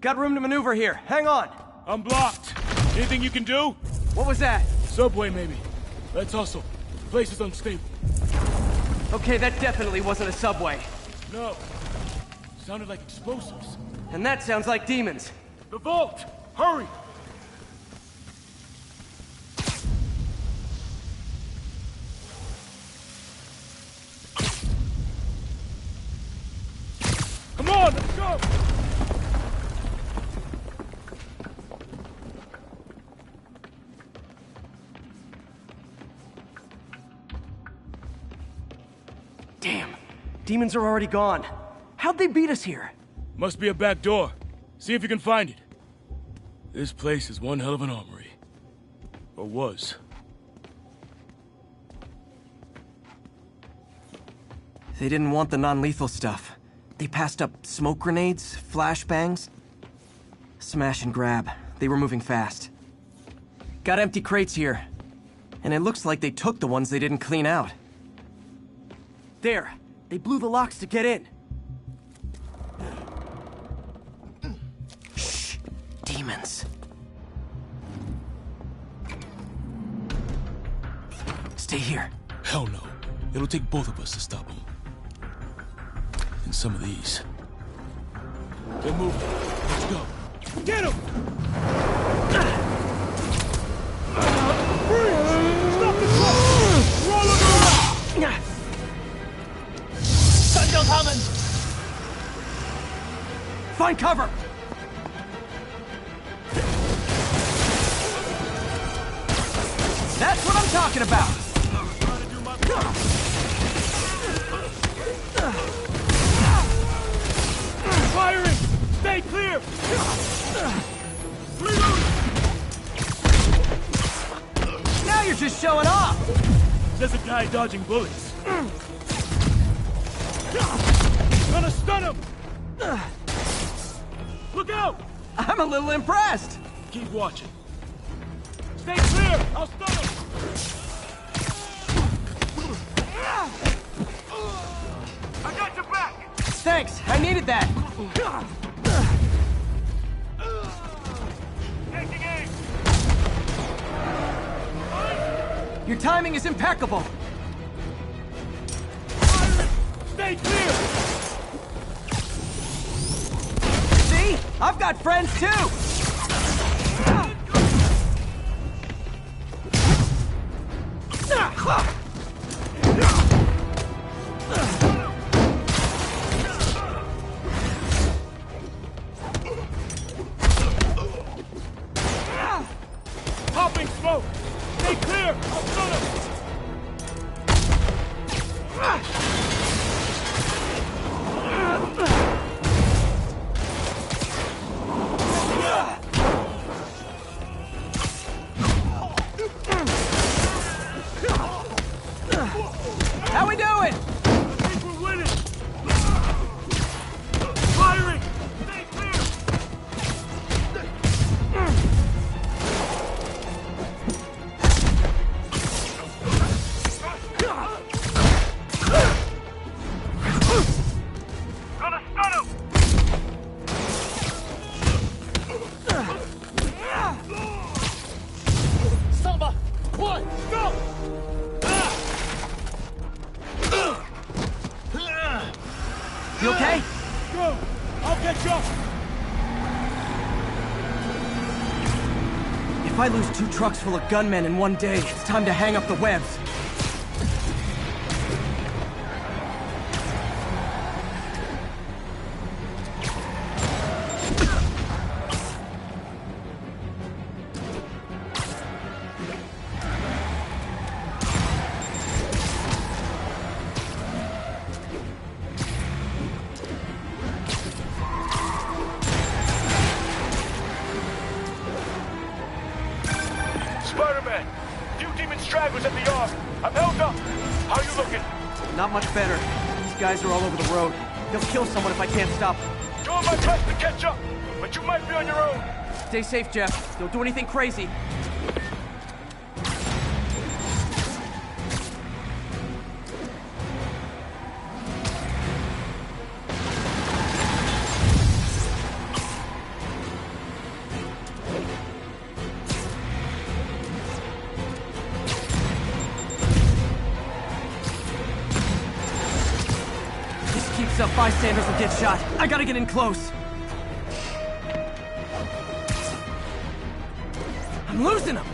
Got room to maneuver here. Hang on. I'm blocked. Anything you can do? What was that? Subway, maybe. Let's hustle. The place is unstable. Okay, that definitely wasn't a subway. No. Sounded like explosives. And that sounds like demons. The vault! Hurry! Come on, let's go! Damn. Demons are already gone. How'd they beat us here? Must be a back door. See if you can find it. This place is one hell of an armory. Or was. They didn't want the non-lethal stuff. They passed up smoke grenades, flashbangs. Smash and grab. They were moving fast. Got empty crates here. And it looks like they took the ones they didn't clean out. There. They blew the locks to get in. Shh. Demons. Stay here. Hell no. It'll take both of us to stop them. And some of these They're moving. Let's go. Get him! Freeze! Stop the truck! Roll him around! Sundown coming! Find cover! That's what I'm talking about! Firing! Stay clear! Now you're just showing off! There's a guy dodging bullets. Gonna stun him! Look out! I'm a little impressed! Keep watching. Stay clear! I'll stun him! I got your back! Thanks, I needed that! Taking aim! Your timing is impeccable! Stay clear! See? I've got friends too! Popping smoke! Stay clear! I'll stun him! How we doing? I think we're winning! Firing! Stay clear! Gonna stun him! Selma! One! Go! You okay? Go! I'll get you up! If I lose 2 trucks full of gunmen in one day, it's time to hang up the webs. Spider-Man! Few demon stragglers at the yard. I'm held up. How you looking? Not much better. These guys are all over the road. They'll kill someone if I can't stop them. Doing my best to catch up, but you might be on your own. Stay safe, Jeff. Don't do anything crazy. Keeps up, bystanders will get shot. I gotta get in close. I'm losing them.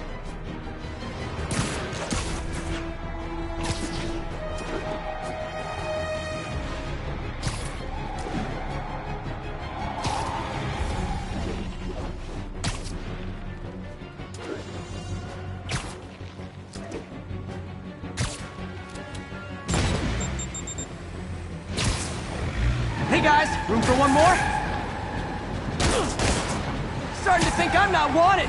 Hey guys, room for one more? Starting to think I'm not wanted.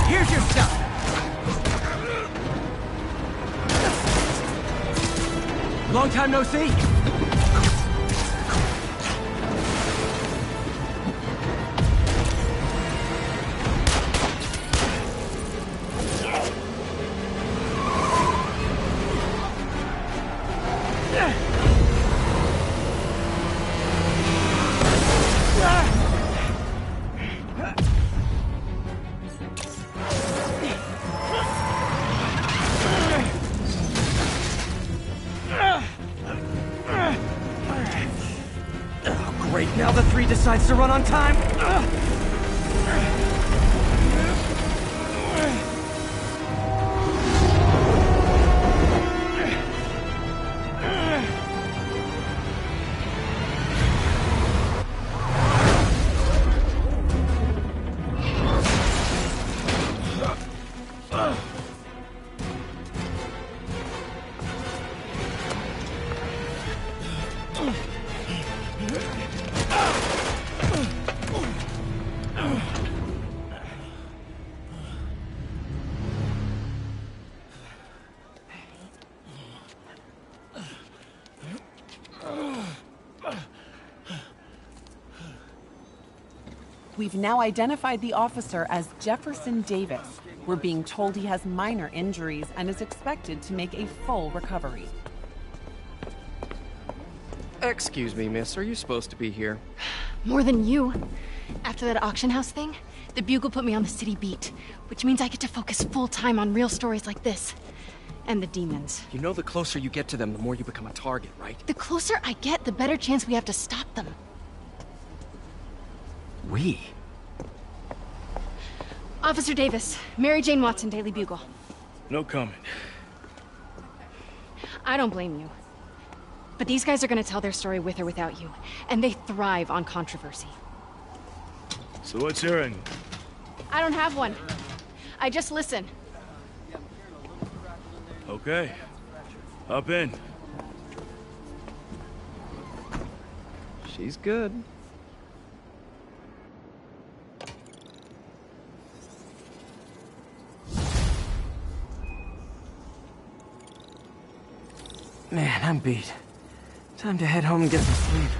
Here's your stuff. Long time no see. decides to run on time. We've now identified the officer as Jefferson Davis. We're being told he has minor injuries and is expected to make a full recovery. Excuse me, miss. Are you supposed to be here? More than you. After that auction house thing, the Bugle put me on the city beat, which means I get to focus full-time on real stories like this. And the demons. You know the closer you get to them, the more you become a target, right? The closer I get, the better chance we have to stop them. We? Officer Davis, Mary Jane Watson, Daily Bugle. No comment. I don't blame you. But these guys are gonna tell their story with or without you, and they thrive on controversy. So what's your angle? I don't have one. I just listen. Okay. Hop in. She's good. Man, I'm beat. Time to head home and get some sleep.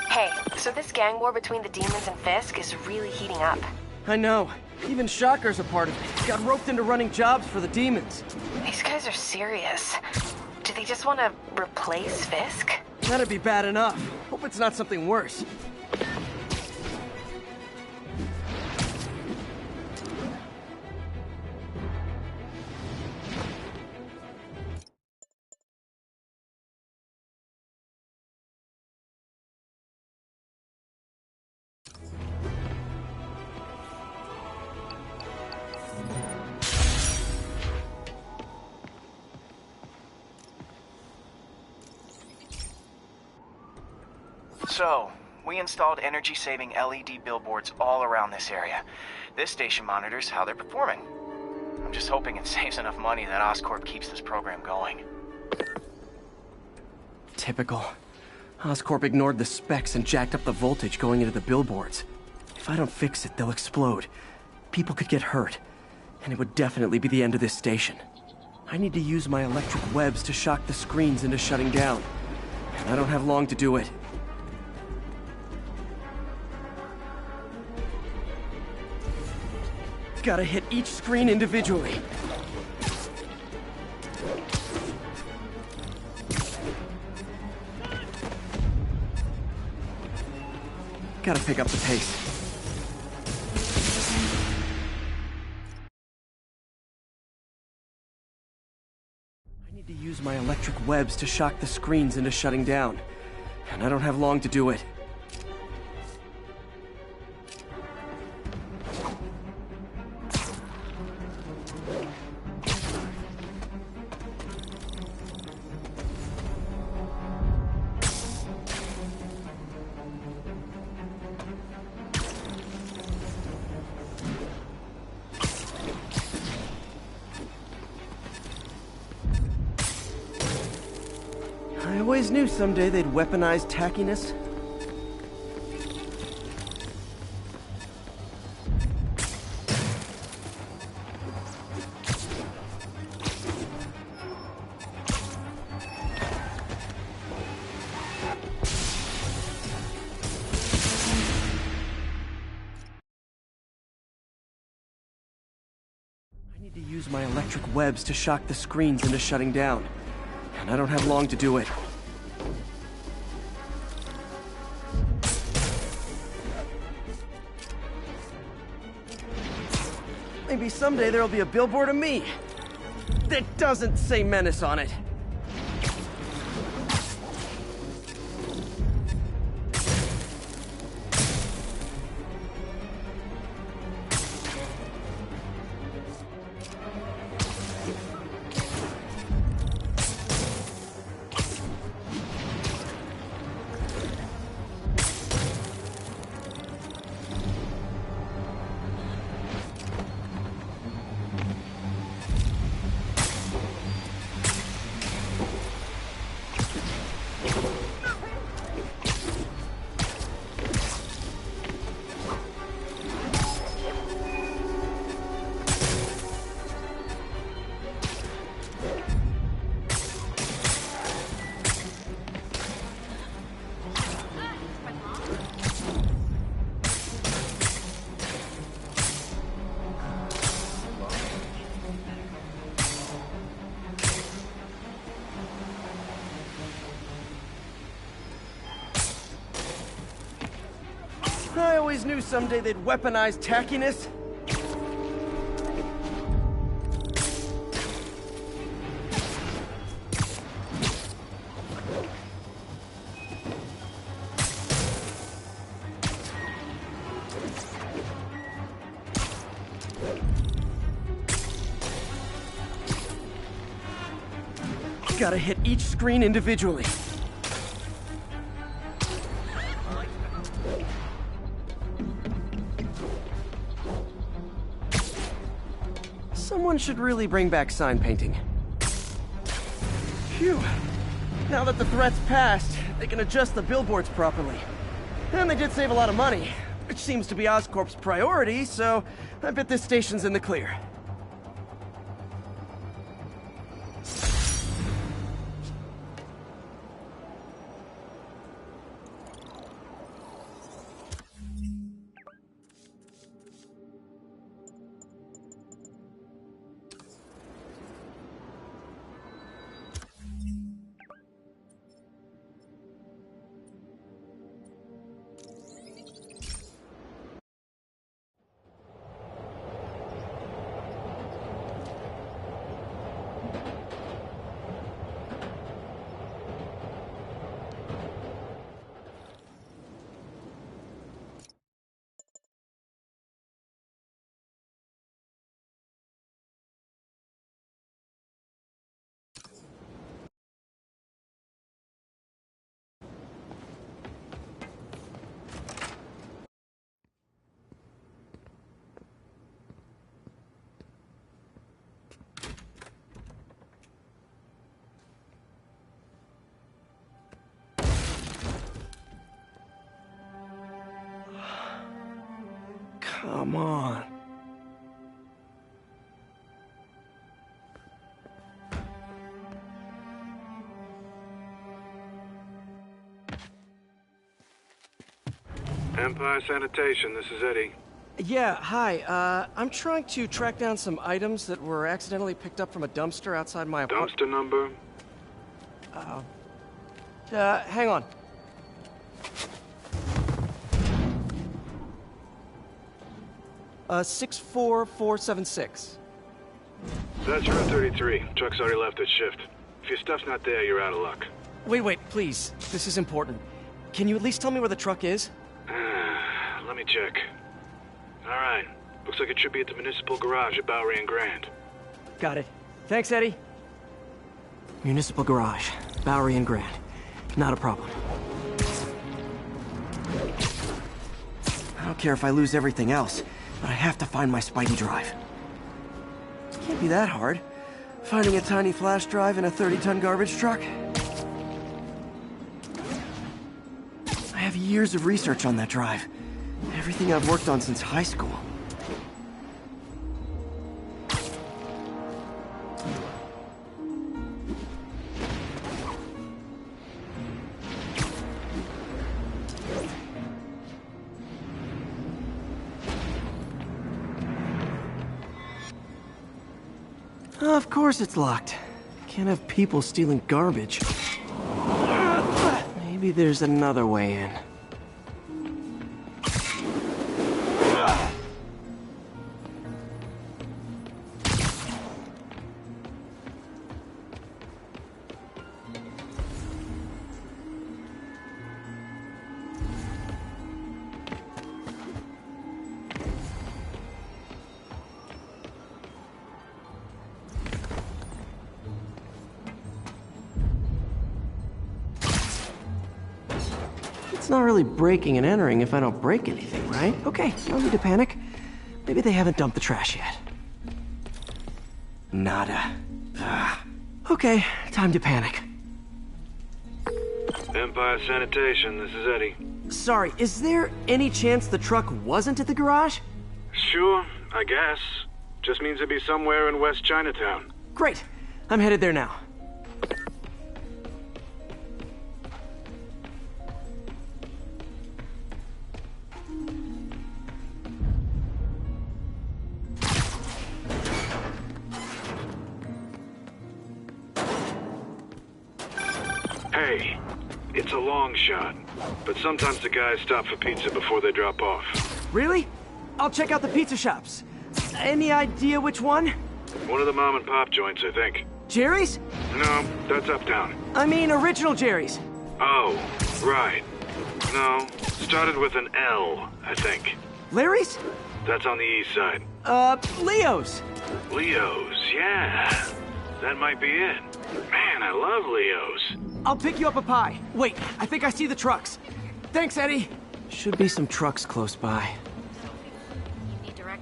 Hey, so this gang war between the demons and Fisk is really heating up. I know. Even Shocker's a part of it. Got roped into running jobs for the demons. These guys are serious. Do they just want to replace Fisk? That'd be bad enough. Hope it's not something worse. So, we installed energy-saving LED billboards all around this area. This station monitors how they're performing. I'm just hoping it saves enough money that Oscorp keeps this program going. Typical. Oscorp ignored the specs and jacked up the voltage going into the billboards. If I don't fix it, they'll explode. People could get hurt. And it would definitely be the end of this station. I need to use my electric webs to shock the screens into shutting down. And I don't have long to do it. Gotta hit each screen individually. Gotta pick up the pace. To use my electric webs to shock the screens into shutting down. And I don't have long to do it. I always knew someday they'd weaponize tackiness. I need to use my electric webs to shock the screens into shutting down. And I don't have long to do it. Maybe someday there'll be a billboard of me that doesn't say Menace on it. I always knew someday they'd weaponize tackiness. Gotta hit each screen individually. Someone should really bring back sign painting. Phew. Now that the threat's passed, they can adjust the billboards properly. And they did save a lot of money, which seems to be Oscorp's priority, so I bet this station's in the clear. Come on. Empire Sanitation, this is Eddie. Yeah, hi. I'm trying to track down some items that were accidentally picked up from a dumpster outside my apartment. Dumpster number? Hang on. Uh, 64476. That's route 33. Truck's already left its shift. If your stuff's not there, you're out of luck. Wait, please. This is important. Can you at least tell me where the truck is? Let me check. Alright. Looks like it should be at the municipal garage at Bowery and Grand. Got it. Thanks, Eddie. Municipal garage, Bowery and Grand. Not a problem. I don't care if I lose everything else, but I have to find my Spidey drive. It can't be that hard. Finding a tiny flash drive in a 30-ton garbage truck? I have years of research on that drive. Everything I've worked on since high school. Of course it's locked. Can't have people stealing garbage. Maybe there's another way in. It's not really breaking and entering if I don't break anything, right? Okay, no need to panic. Maybe they haven't dumped the trash yet. Nada. Okay, time to panic. Empire Sanitation, this is Eddie. Sorry, is there any chance the truck wasn't at the garage? Sure, I guess. Just means it'd be somewhere in West Chinatown. Great. I'm headed there now. Hey, it's a long shot, but sometimes the guys stop for pizza before they drop off. Really? I'll check out the pizza shops. Any idea which one? One of the mom and pop joints, I think. Jerry's? No, that's uptown. I mean original Jerry's. Oh, right. No, started with an L, I think. Larry's? That's on the east side. Leo's. Leo's, yeah. That might be it. Man, I love Leo's. I'll pick you up a pie. Wait, I think I see the trucks. Thanks, Eddie. Should be some trucks close by.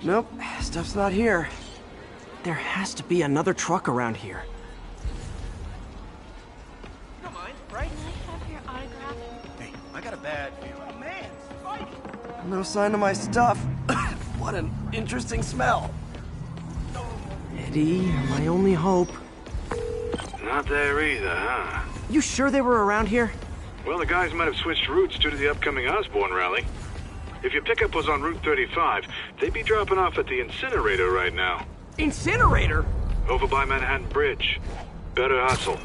Nope, stuff's not here. There has to be another truck around here. Don't mind, right? Can I have your autograph? Hey, I got a bad feeling. Oh, man, Spidey! No sign of my stuff. What an interesting smell. Eddie, you're my only hope. Not there either, huh? You sure they were around here? Well, the guys might have switched routes due to the upcoming Osborn rally. If your pickup was on Route 35, they'd be dropping off at the incinerator right now. Incinerator? Over by Manhattan Bridge. Better hustle.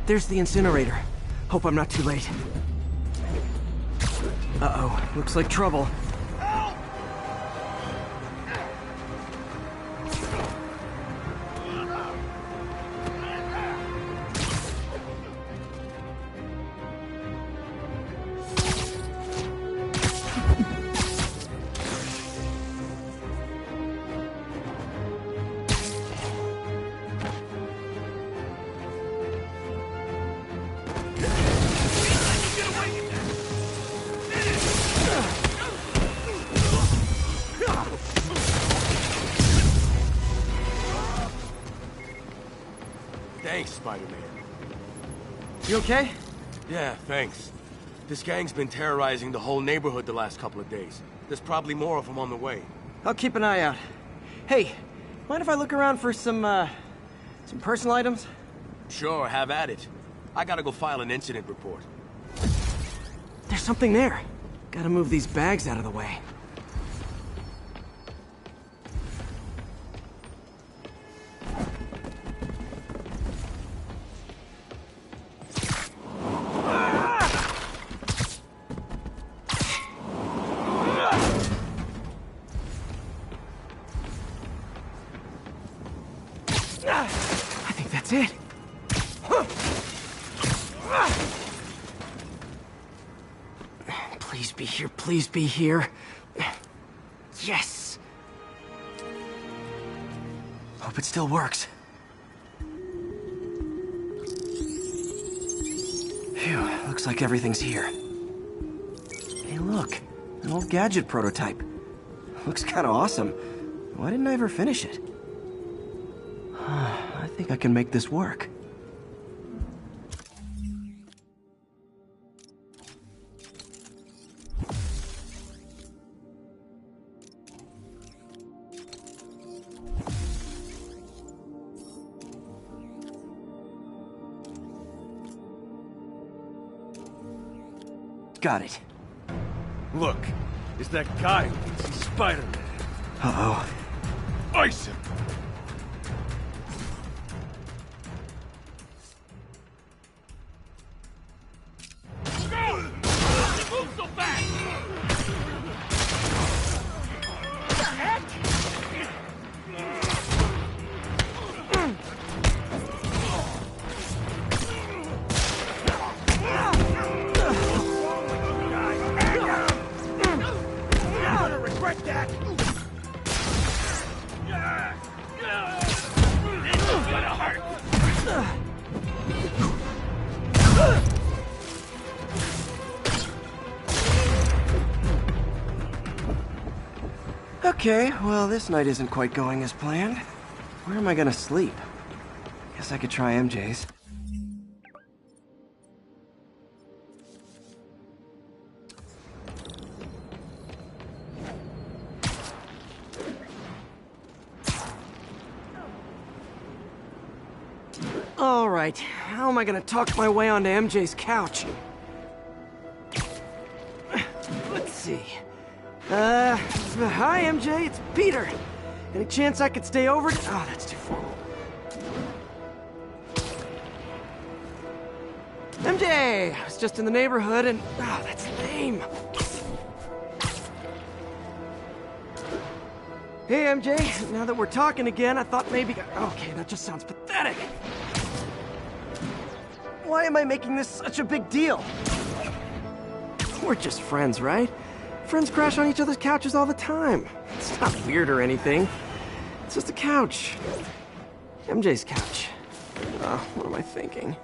There's the incinerator. Hope I'm not too late. Uh-oh, looks like trouble. Thanks, Spider-Man. You okay? Yeah, thanks. This gang's been terrorizing the whole neighborhood the last couple of days. There's probably more of them on the way. I'll keep an eye out. Hey, mind if I look around for some personal items? Sure, have at it. I gotta go file an incident report. There's something there. Gotta move these bags out of the way. I think that's it. Please be here, please be here. Yes! Hope it still works. Phew, looks like everything's here. Hey look, an old gadget prototype. Looks kinda awesome. Why didn't I ever finish it? I think I can make this work. Got it. Look, it's that guy who thinks he's Spider-Man. Uh-oh. Ice him! Move so fast! What the heck? You're gonna regret that! This is gonna hurt! Okay, well, this night isn't quite going as planned. Where am I gonna sleep? Guess I could try MJ's. All right, how am I gonna talk my way onto MJ's couch? Let's see. Hi, MJ, it's Peter. Any chance I could stay over? Oh, that's too formal. MJ! I was just in the neighborhood and... Oh, that's lame. Hey, MJ, now that we're talking again, I thought maybe... Okay, that just sounds pathetic. Why am I making this such a big deal? We're just friends, right? Friends crash on each other's couches all the time. It's not weird or anything. It's just a couch. MJ's couch. Oh, what am I thinking?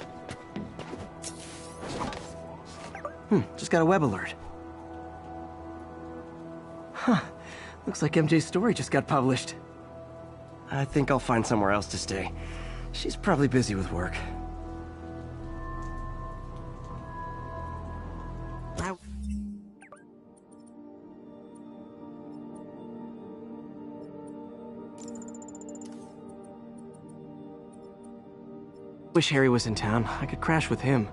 Just got a web alert. Huh. Looks like MJ's story just got published. I think I'll find somewhere else to stay. She's probably busy with work. Wish Harry was in town. I could crash with him.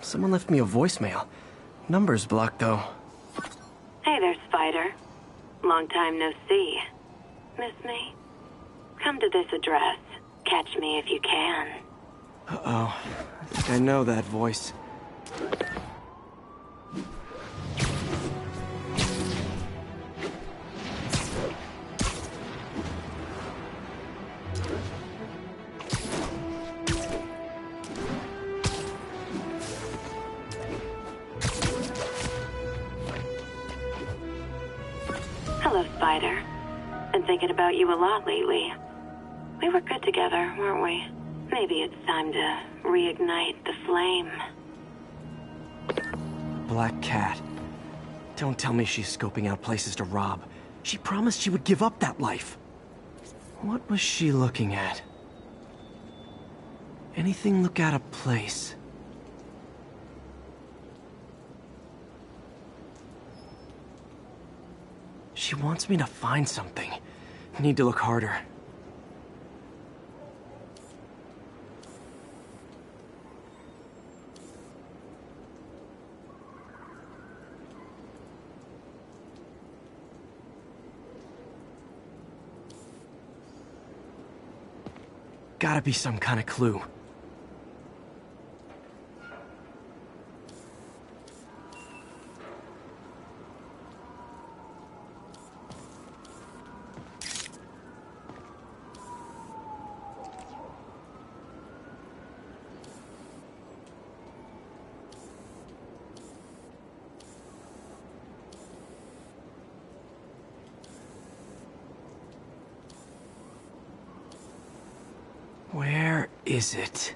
Someone left me a voicemail. Number's blocked, though. Hey there, Spider. Long time no see. Miss me? Come to this address. Catch me if you can. Uh-oh. I think I know that voice. Hello, Spider. Been thinking about you a lot lately. We were good together, weren't we? Maybe it's time to reignite the flame. Black Cat. Don't tell me she's scoping out places to rob. She promised she would give up that life. What was she looking at? Anything look out of place? She wants me to find something. Need to look harder. Gotta be some kind of clue. Where is it?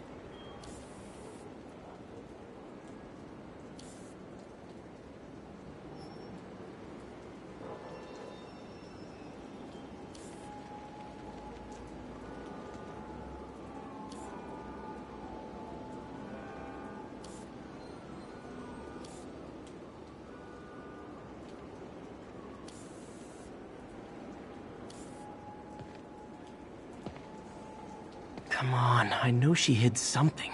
Come on, I know she hid something.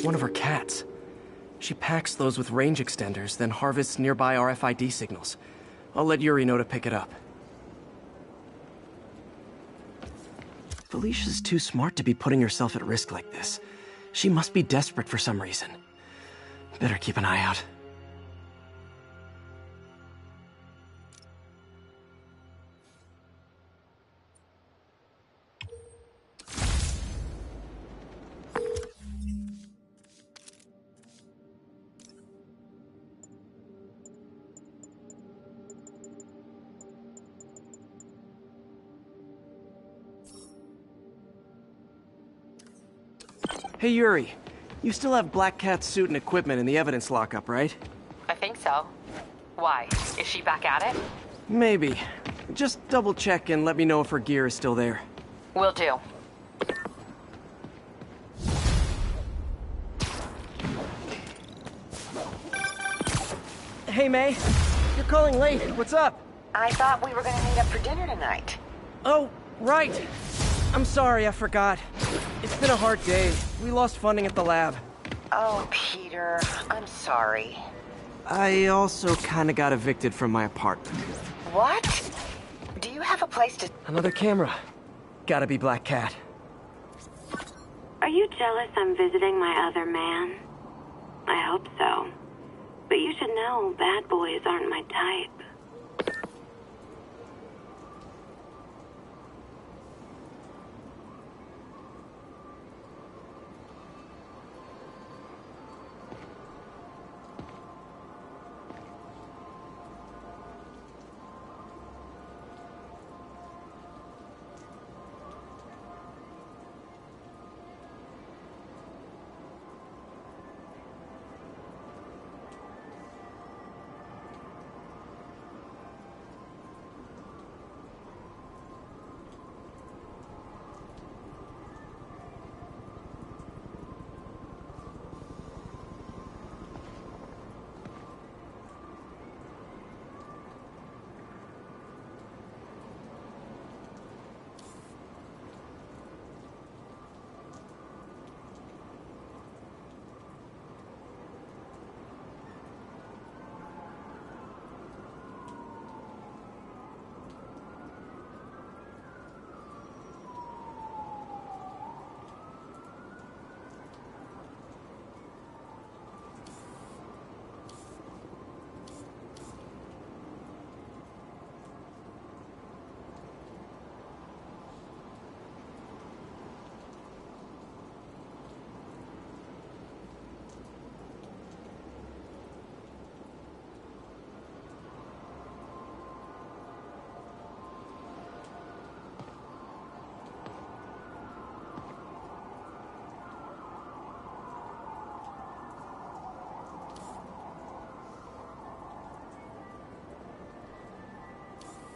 One of her cats. She packs those with range extenders, then harvests nearby RFID signals. I'll let Yuri know to pick it up. Felicia's too smart to be putting herself at risk like this. She must be desperate for some reason. Better keep an eye out. Hey Yuri, you still have Black Cat's suit and equipment in the evidence lockup, right? I think so. Why? Is she back at it? Maybe. Just double check and let me know if her gear is still there. Will do. Hey May, you're calling late. What's up? I thought we were gonna meet up for dinner tonight. Oh, right. I'm sorry, I forgot. It's been a hard day. We lost funding at the lab. Oh, Peter, I'm sorry. I also kinda got evicted from my apartment. What? Do you have a place to... Another camera. Gotta be Black Cat. Are you jealous I'm visiting my other man? I hope so. But you should know bad boys aren't my type.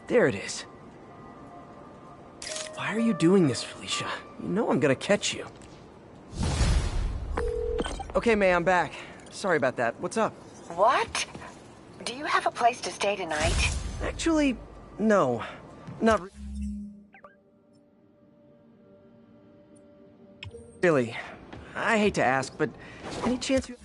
There it is. Why are you doing this, Felicia? You know I'm gonna catch you. Okay, May, I'm back. Sorry about that. What's up? What? Do you have a place to stay tonight? Actually, no. Not really. I hate to ask, but any chance you...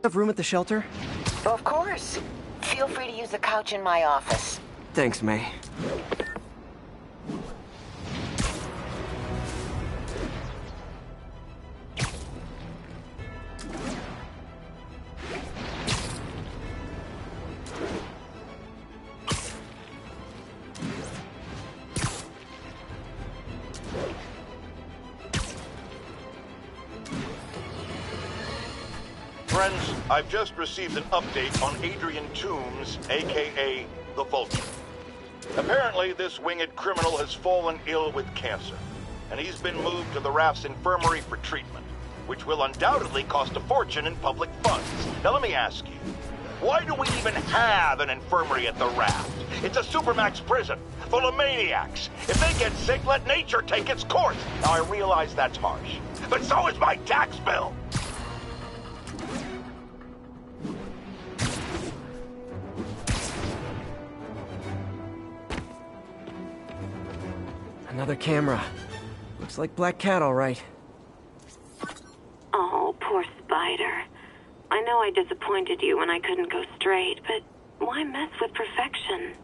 have room at the shelter? Of course. Feel free to use the couch in my office. Thanks, May. Friends, I've just received an update on Adrian Toombs, aka the Vulture. Apparently, this winged criminal has fallen ill with cancer, and he's been moved to the Raft's infirmary for treatment, which will undoubtedly cost a fortune in public funds. Now let me ask you, why do we even have an infirmary at the Raft? It's a supermax prison, full of maniacs. If they get sick, let nature take its course. Now I realize that's harsh, but so is my tax bill. Another camera. Looks like Black Cat, all right. Oh, poor Spider. I know I disappointed you when I couldn't go straight, but why mess with perfection?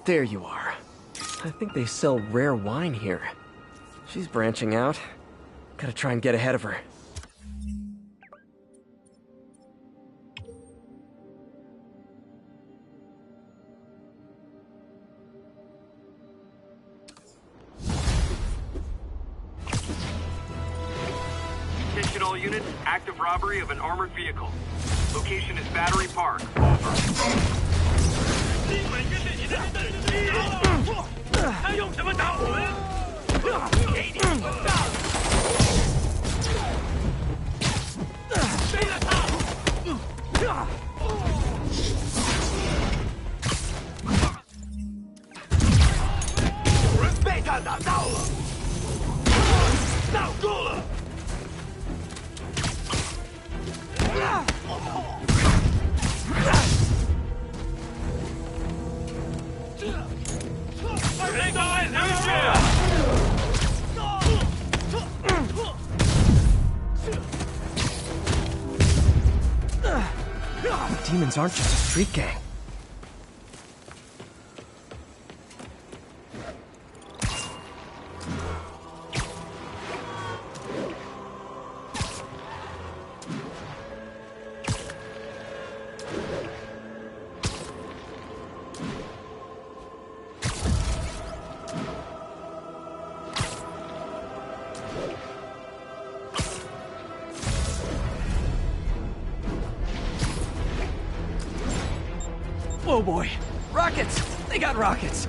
There you are. I think they sell rare wine here. She's branching out. Gotta try and get ahead of her. Attention all units, active robbery of an armored vehicle. Location is Battery Park. Over. 他用什么打我们？给你一个大！背了他！有人被他打到了，挡住了。人该流血。The demons aren't just a street gang. Oh boy. Rockets! They got rockets!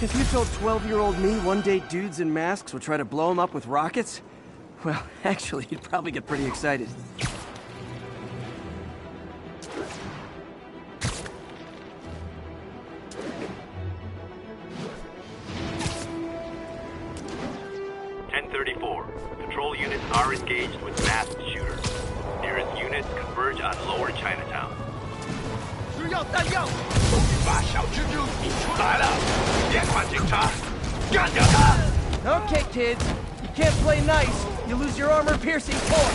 If you told 12-year-old me one day dudes in masks would try to blow him up with rockets, well, actually, you'd probably get pretty excited. Patrol units are engaged with masked shooters. Nearest units converge on Lower Chinatown. 需要弹药！把小蜘蛛引出来了！别管警察，干掉他！ Okay, kids. You can't play nice. You lose your armor-piercing toy.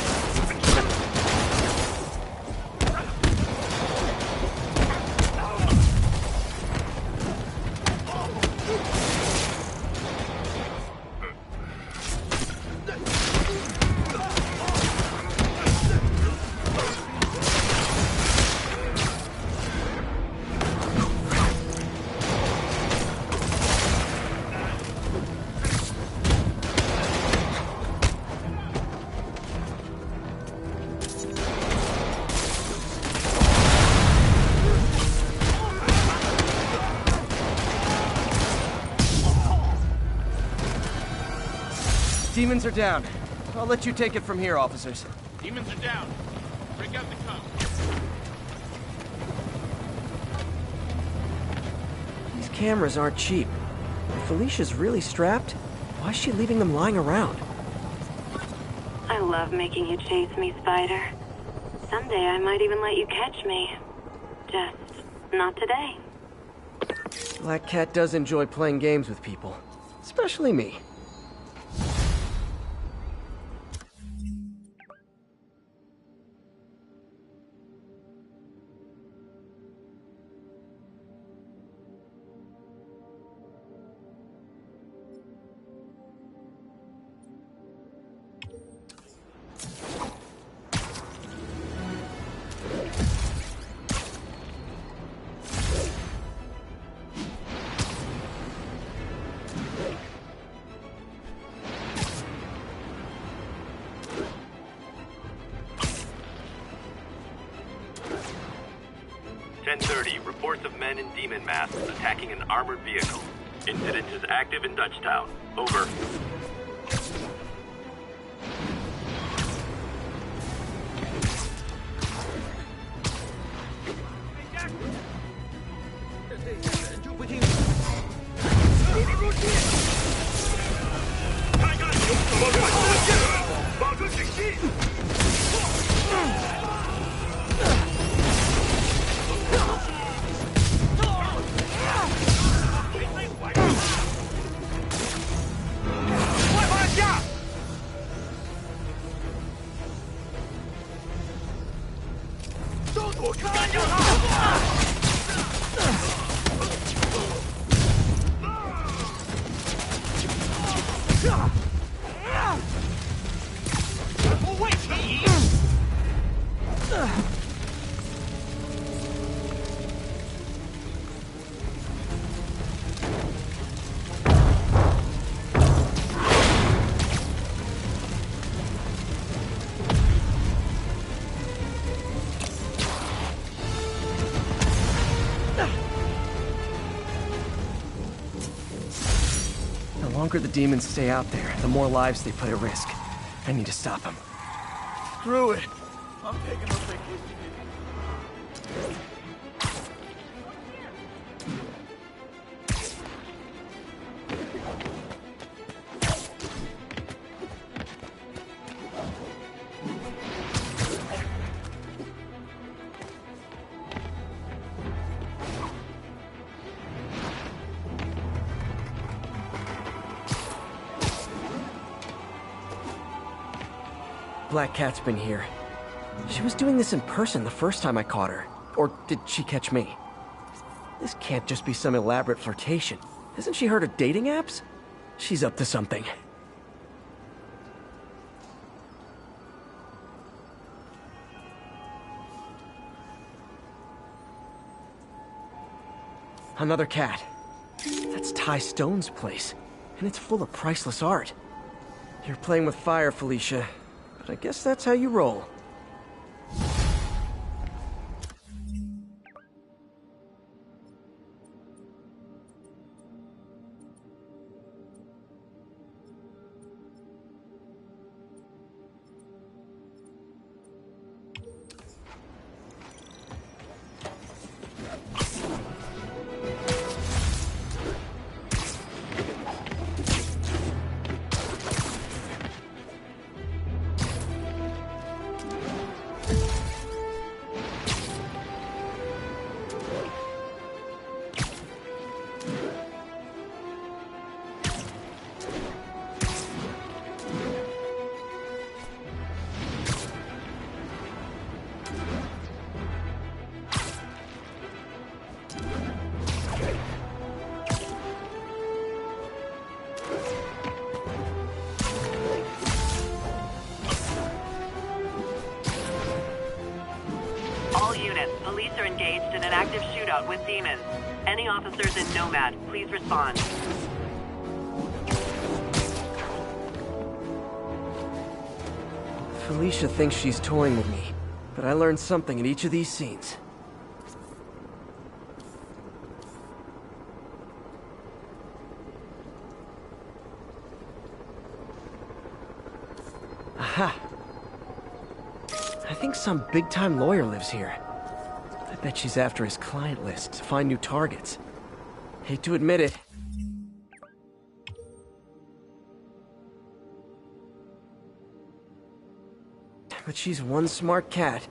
Demons are down. I'll let you take it from here, officers. Demons are down. Break out the cup. These cameras aren't cheap. If Felicia's really strapped, why is she leaving them lying around? I love making you chase me, Spider. Someday I might even let you catch me. Just not today. Black Cat does enjoy playing games with people. Especially me. Reports of men in demon masks attacking an armored vehicle. Incident is active in Dutchtown. Over. The longer the demons stay out there, the more lives they put at risk. I need to stop them. Screw it. I'm taking a vacation. Black Cat's been here. She was doing this in person the first time I caught her. Or did she catch me? This can't just be some elaborate flirtation. Hasn't she heard of dating apps? She's up to something. Another cat. That's Ty Stone's place. And it's full of priceless art. You're playing with fire, Felicia. But I guess that's how you roll. in an active shootout with demons. Any officers in Nomad, please respond. Felicia thinks she's toying with me, but I learned something in each of these scenes. Aha! I think some big-time lawyer lives here. I bet she's after his client list to find new targets. Hate to admit it. But she's one smart cat.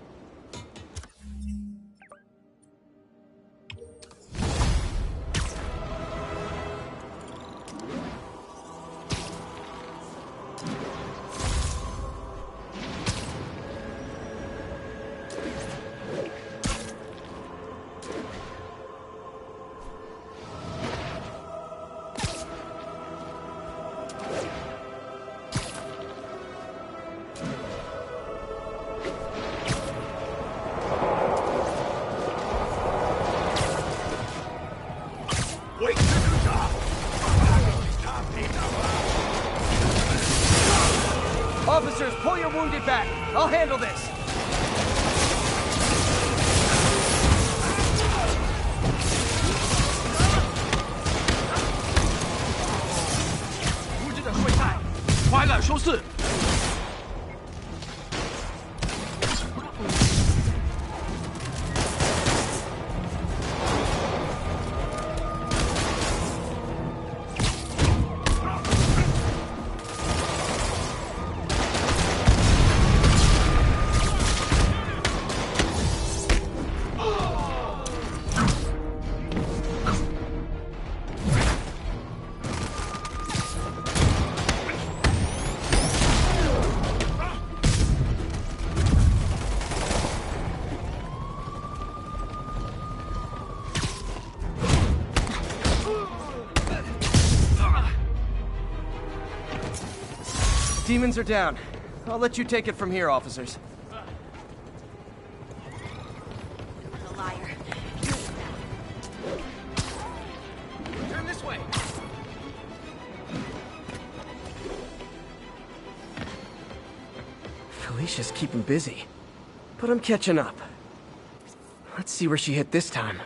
Officers, pull your wounded back. I'll handle this. Demons are down. I'll let you take it from here, officers. You're a liar. Turn this way. Felicia's keeping busy, but I'm catching up. Let's see where she hit this time.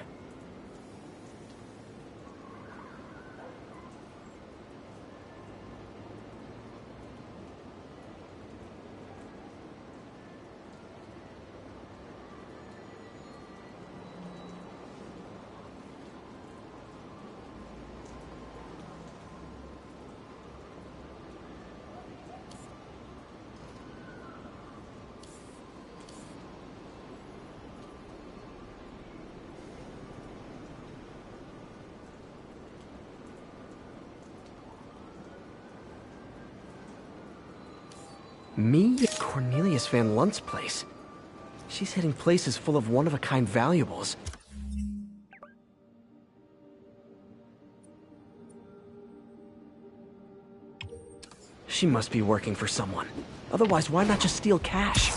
Me at Cornelius Van Lunt's place. She's hitting places full of one-of-a-kind valuables. She must be working for someone. Otherwise, why not just steal cash?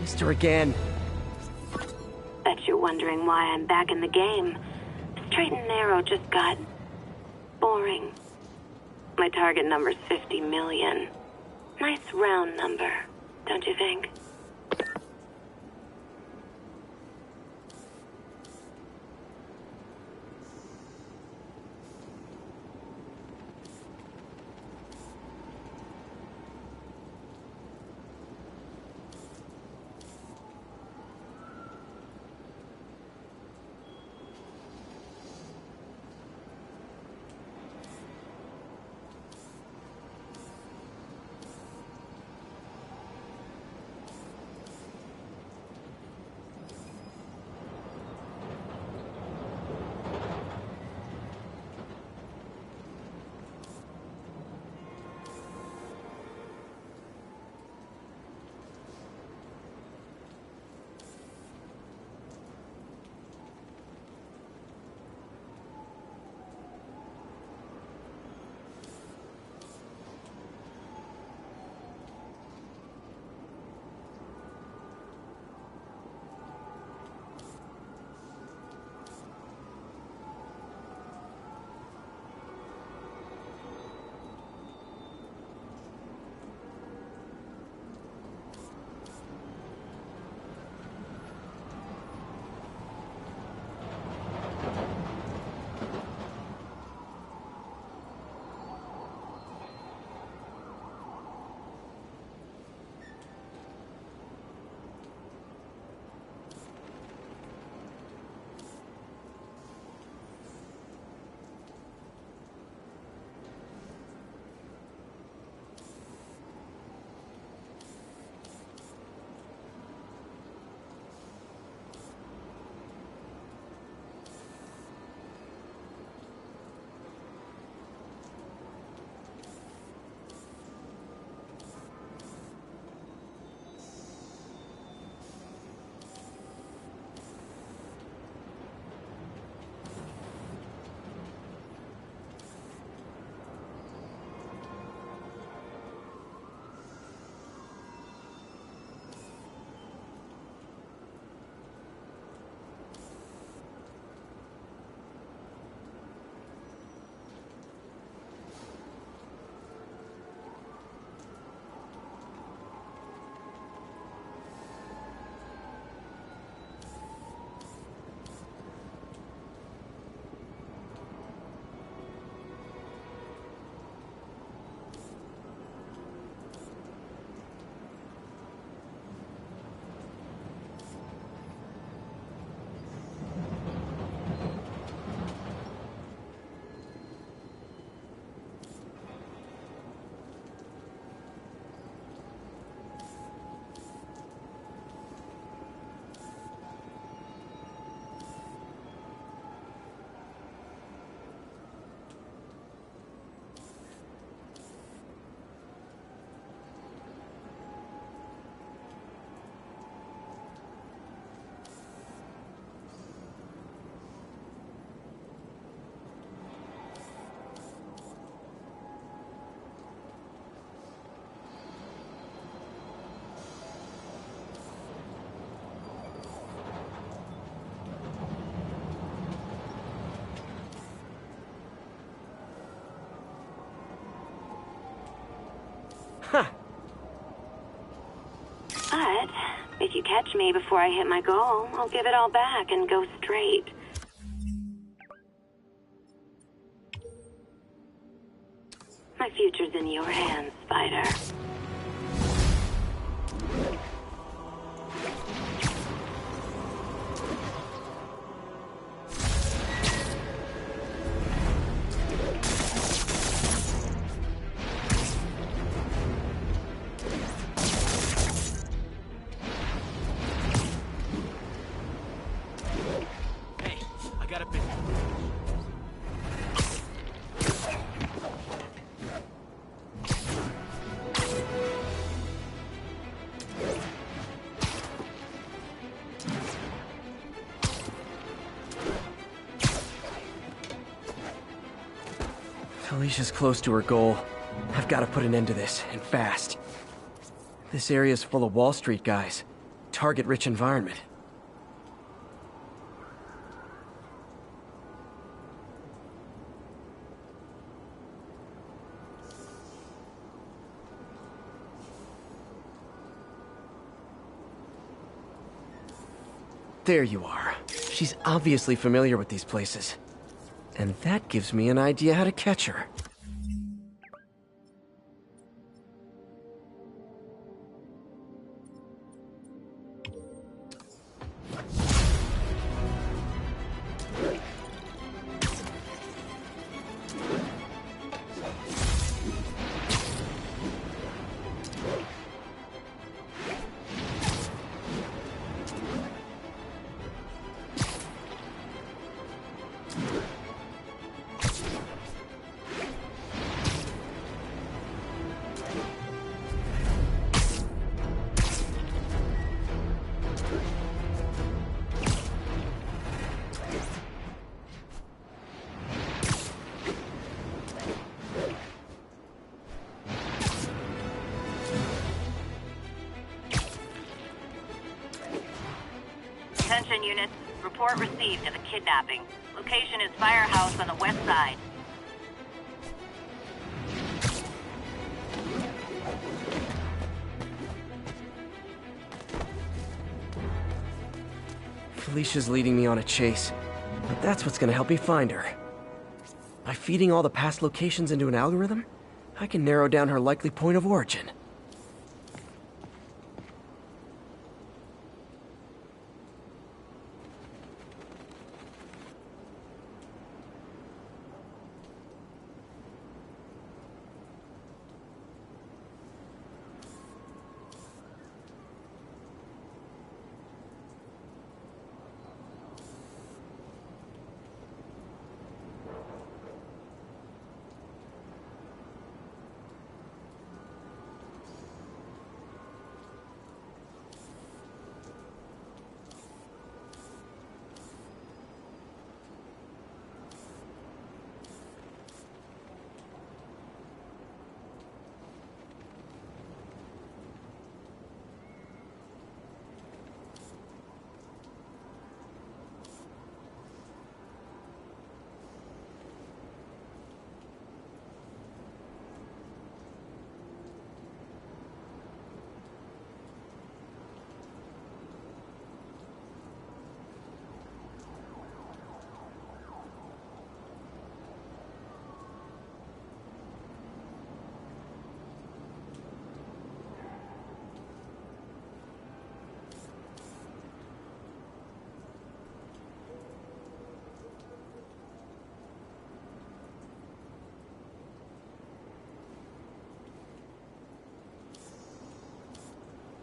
Missed her again. Bet you're wondering why I'm back in the game. Straight and narrow just got boring. My target number's 50 million. Nice round number, don't you think? it. If you catch me before I hit my goal, I'll give it all back and go straight. My future's in your hands, Spider. Felicia's close to her goal. I've got to put an end to this, and fast. This area's full of Wall Street guys. Target-rich environment. There you are. She's obviously familiar with these places. And that gives me an idea how to catch her. Attention units. Report received of a kidnapping. Location is Firehouse on the west side. Felicia's leading me on a chase, but that's what's gonna help me find her. By feeding all the past locations into an algorithm, I can narrow down her likely point of origin.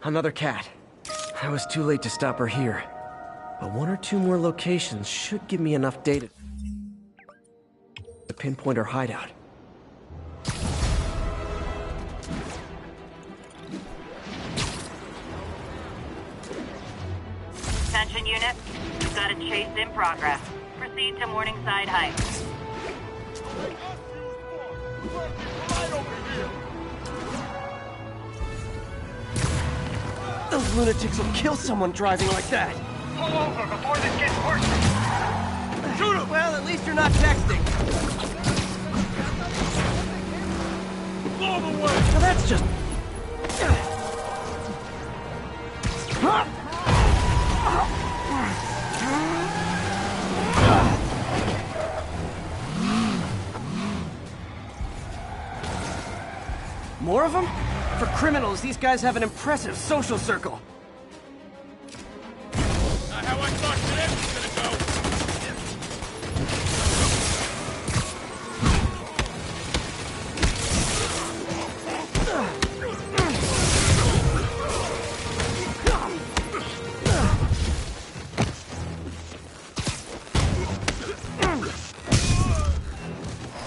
Another cat. I was too late to stop her here. But one or two more locations should give me enough data to pinpoint her hideout. Attention unit. We've got a chase in progress. Proceed to Morningside Heights. Those lunatics will kill someone driving like that. Pull over before this gets worse. Shoot him! Well, at least you're not texting. Blow them away! Well, that's just... More of them? For criminals, these guys have an impressive social circle. Not how I thought today was gonna go.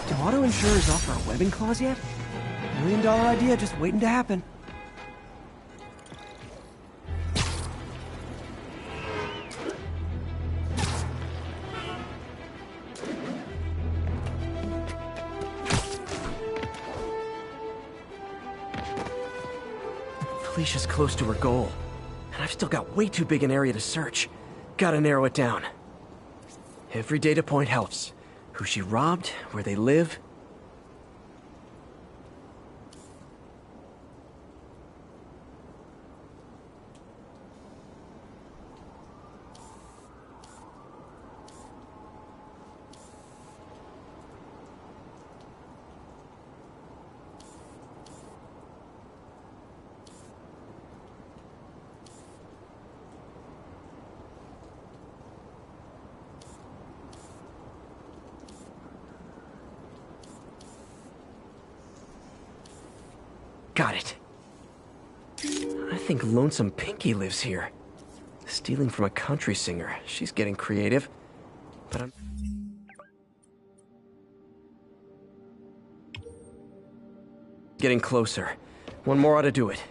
Do auto insurers offer a webbing clause yet? $1 million idea just waiting to happen. Felicia's close to her goal, and I've still got way too big an area to search. Gotta narrow it down. Every data point helps. Who she robbed, where they live. Got it. I think Lonesome Pinky lives here. Stealing from a country singer. She's getting creative. But I'm... getting closer. One more ought to do it.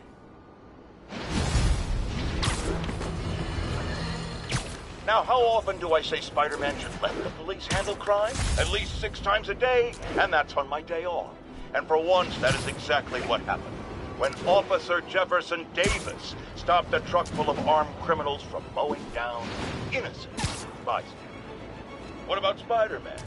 Now, how often do I say Spider-Man should let the police handle crime? At least 6 times a day, and that's on my day off. And for once, that is exactly what happened. When Officer Jefferson Davis stopped a truck full of armed criminals from mowing down innocent bystanders. What about Spider-Man?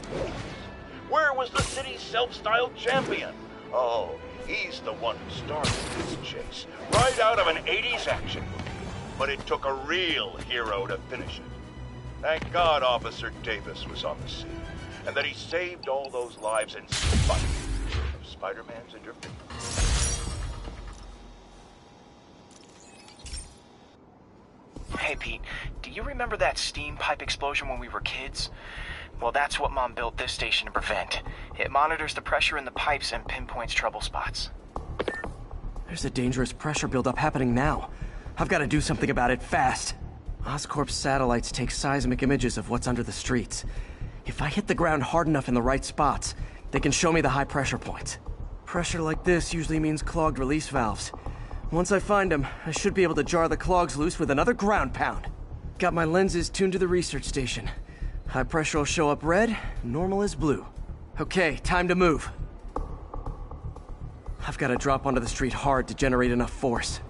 Where was the city's self-styled champion? Oh, he's the one who started this chase, right out of an 80s action movie. But it took a real hero to finish it. Thank God Officer Davis was on the scene, and that he saved all those lives in spite of Spider-Man's interference. Hey, Pete, do you remember that steam pipe explosion when we were kids? Well, that's what Mom built this station to prevent. It monitors the pressure in the pipes and pinpoints trouble spots. There's a dangerous pressure buildup happening now. I've got to do something about it fast. Oscorp's satellites take seismic images of what's under the streets. If I hit the ground hard enough in the right spots, they can show me the high pressure points. Pressure like this usually means clogged release valves. Once I find them, I should be able to jar the clogs loose with another ground pound. Got my lenses tuned to the research station. High pressure will show up red, normal is blue. Okay, time to move. I've got to drop onto the street hard to generate enough force.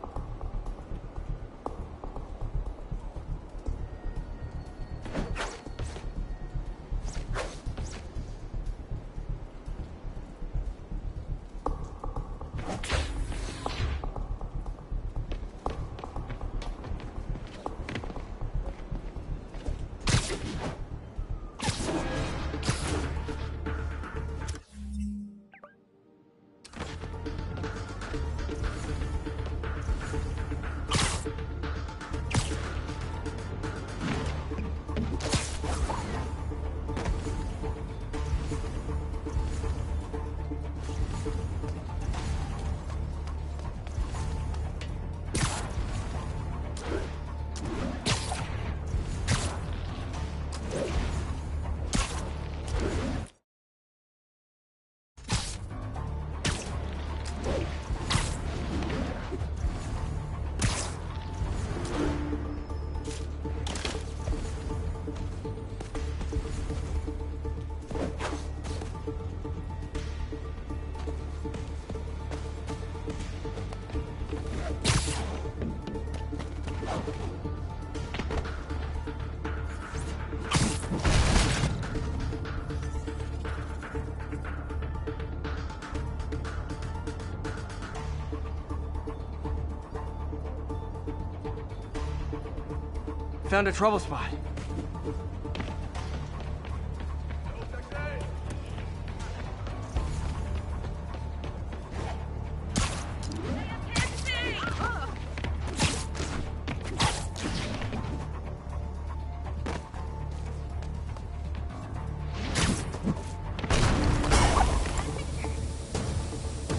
Found a trouble spot.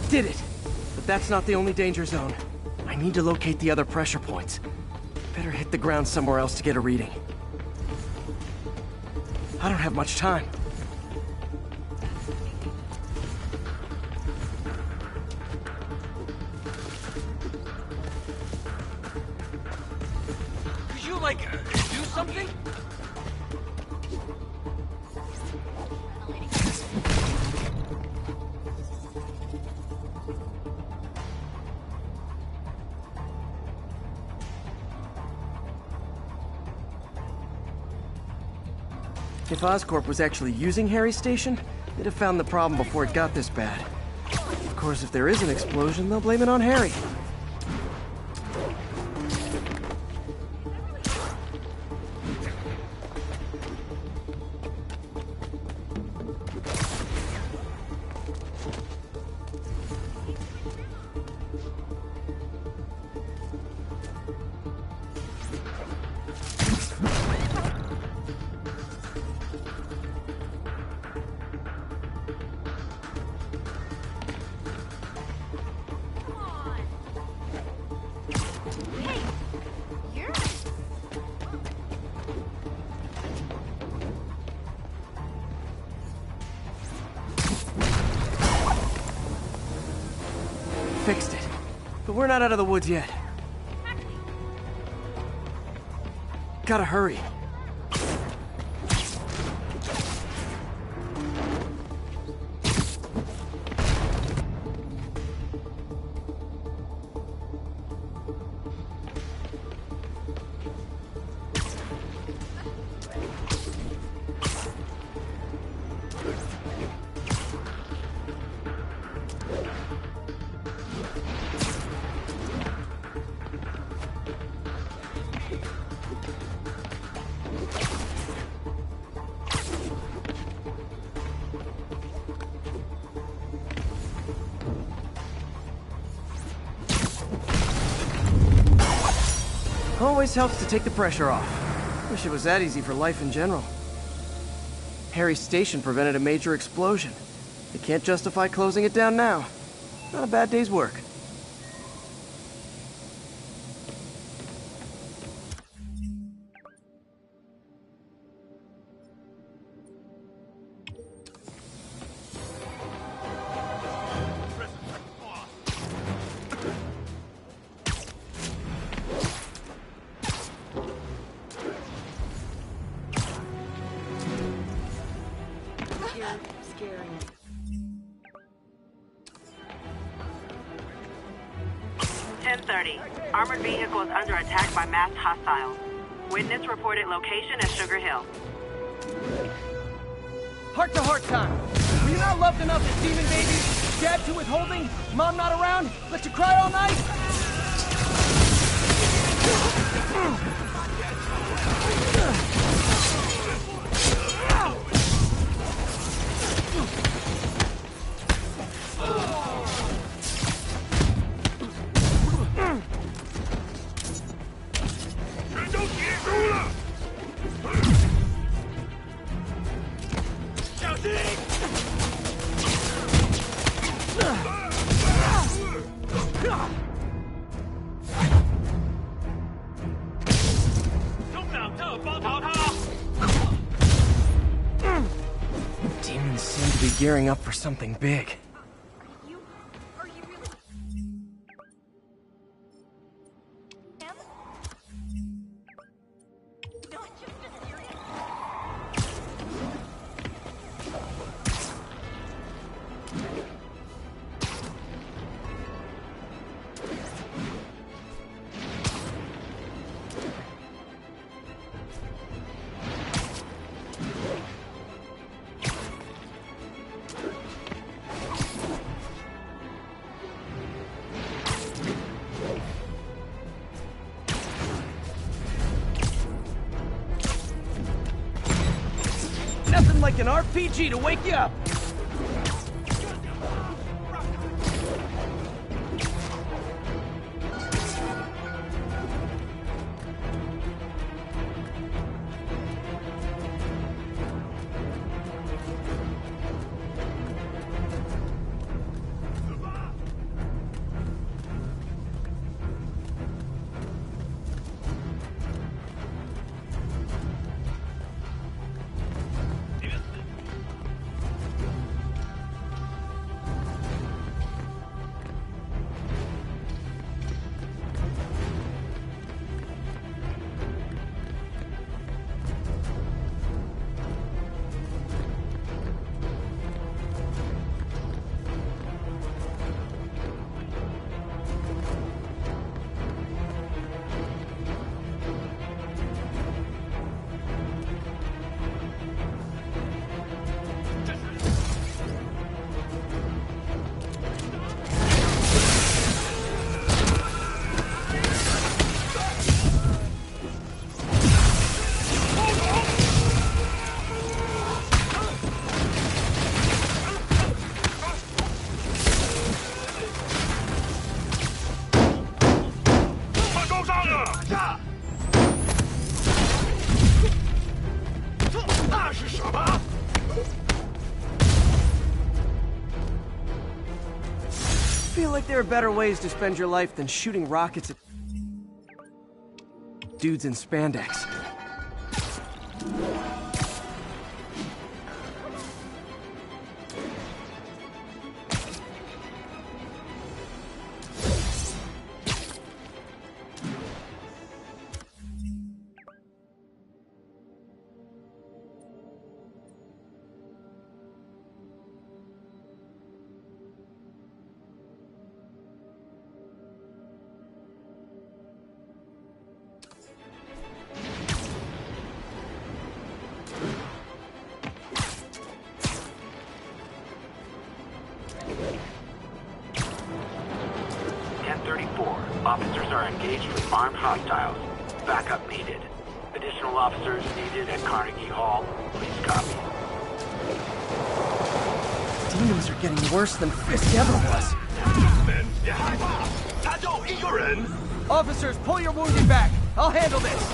Did it! But that's not the only danger zone. I need to locate the other pressure points. Better hit the ground somewhere else to get a reading. I don't have much time. Could you, like, do something? If Oscorp was actually using Harry's station, they'd have found the problem before it got this bad. Of course, if there is an explosion, they'll blame it on Harry. Fixed it. But we're not out of the woods yet. Gotta hurry. Always helps to take the pressure off. Wish it was that easy for life in general. Harry's station prevented a major explosion. They can't justify closing it down now. Not a bad day's work. Scary. 10:30. Armored vehicle is under attack by masked hostiles. Witness reported location at Sugar Hill. Heart-to-heart time. Were you not loved enough as demon babies? Dad too withholding? Mom not around? Let you cry all night? Demons seem to be gearing up for something big. like an RPG to wake you up. I feel like there are better ways to spend your life than shooting rockets at dudes in spandex. Officers are engaged with armed hostiles. Backup needed. Additional officers needed at Carnegie Hall. Please copy. Demons are getting worse than Fisk ever was. Officers, pull your wounded back. I'll handle this.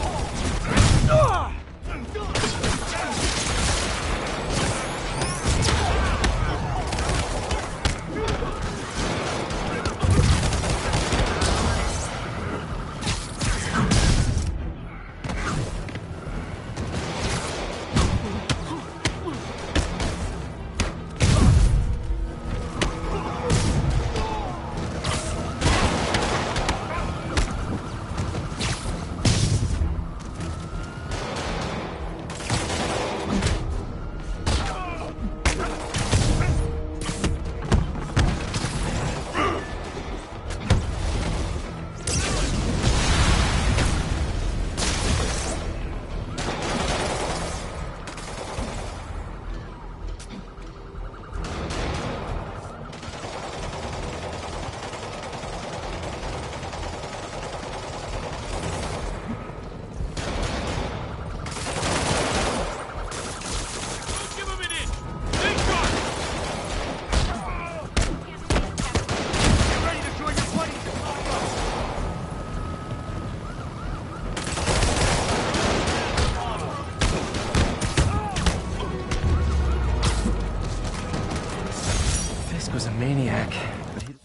Was a maniac, but he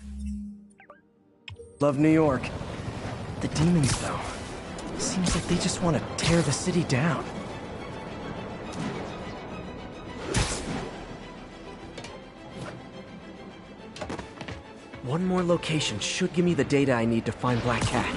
loved New York. The demons, though, seems like they just want to tear the city down. One more location should give me the data I need to find Black Cat.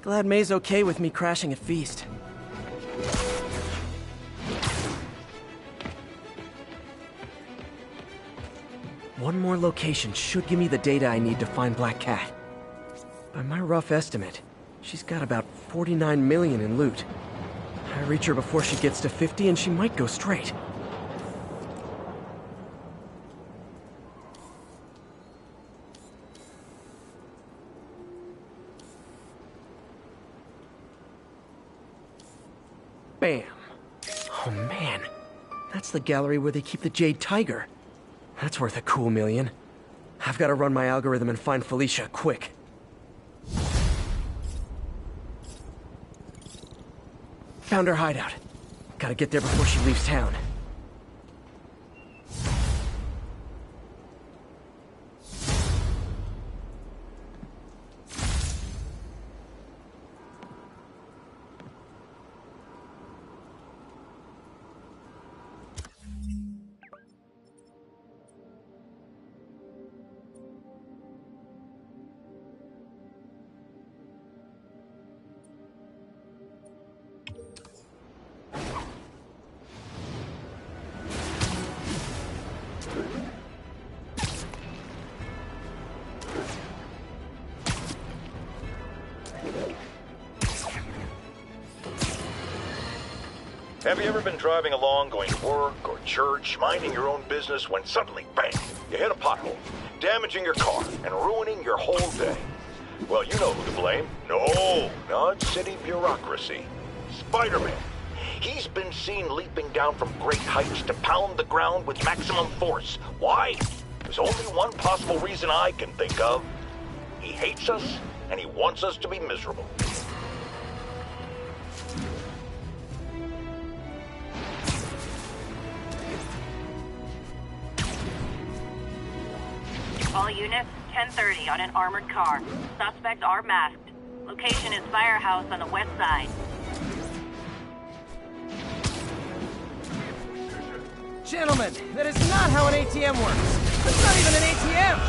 Glad May's okay with me crashing at Feast. One more location should give me the data I need to find Black Cat. By my rough estimate, she's got about 49 million in loot. I reach her before she gets to 50 and she might go straight. Bam. Oh man, that's the gallery where they keep the Jade Tiger. That's worth a cool million. I've got to run my algorithm and find Felicia, quick. Found her hideout. Gotta get there before she leaves town. Have you ever been driving along, going to work or church, minding your own business, when suddenly, bang, you hit a pothole, damaging your car and ruining your whole day? Well, you know who to blame. No, not city bureaucracy. Spider-Man. He's been seen leaping down from great heights to pound the ground with maximum force. Why? There's only one possible reason I can think of. He hates us, and he wants us to be miserable. All units, 10:30 on an armored car. Suspects are masked. Location is Firehouse on the west side. Gentlemen, that is not how an ATM works. That's not even an ATM!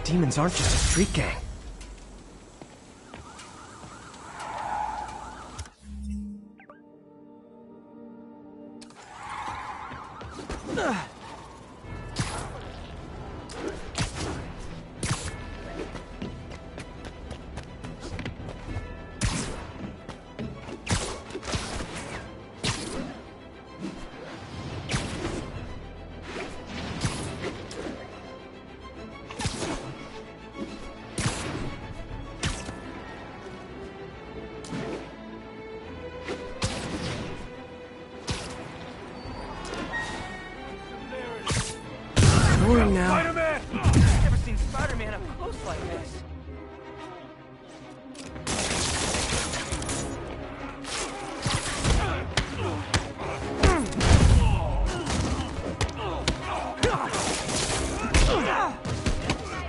Demons aren't just a street gang. Now. Spider-Man! I've never seen Spider-Man up close like this.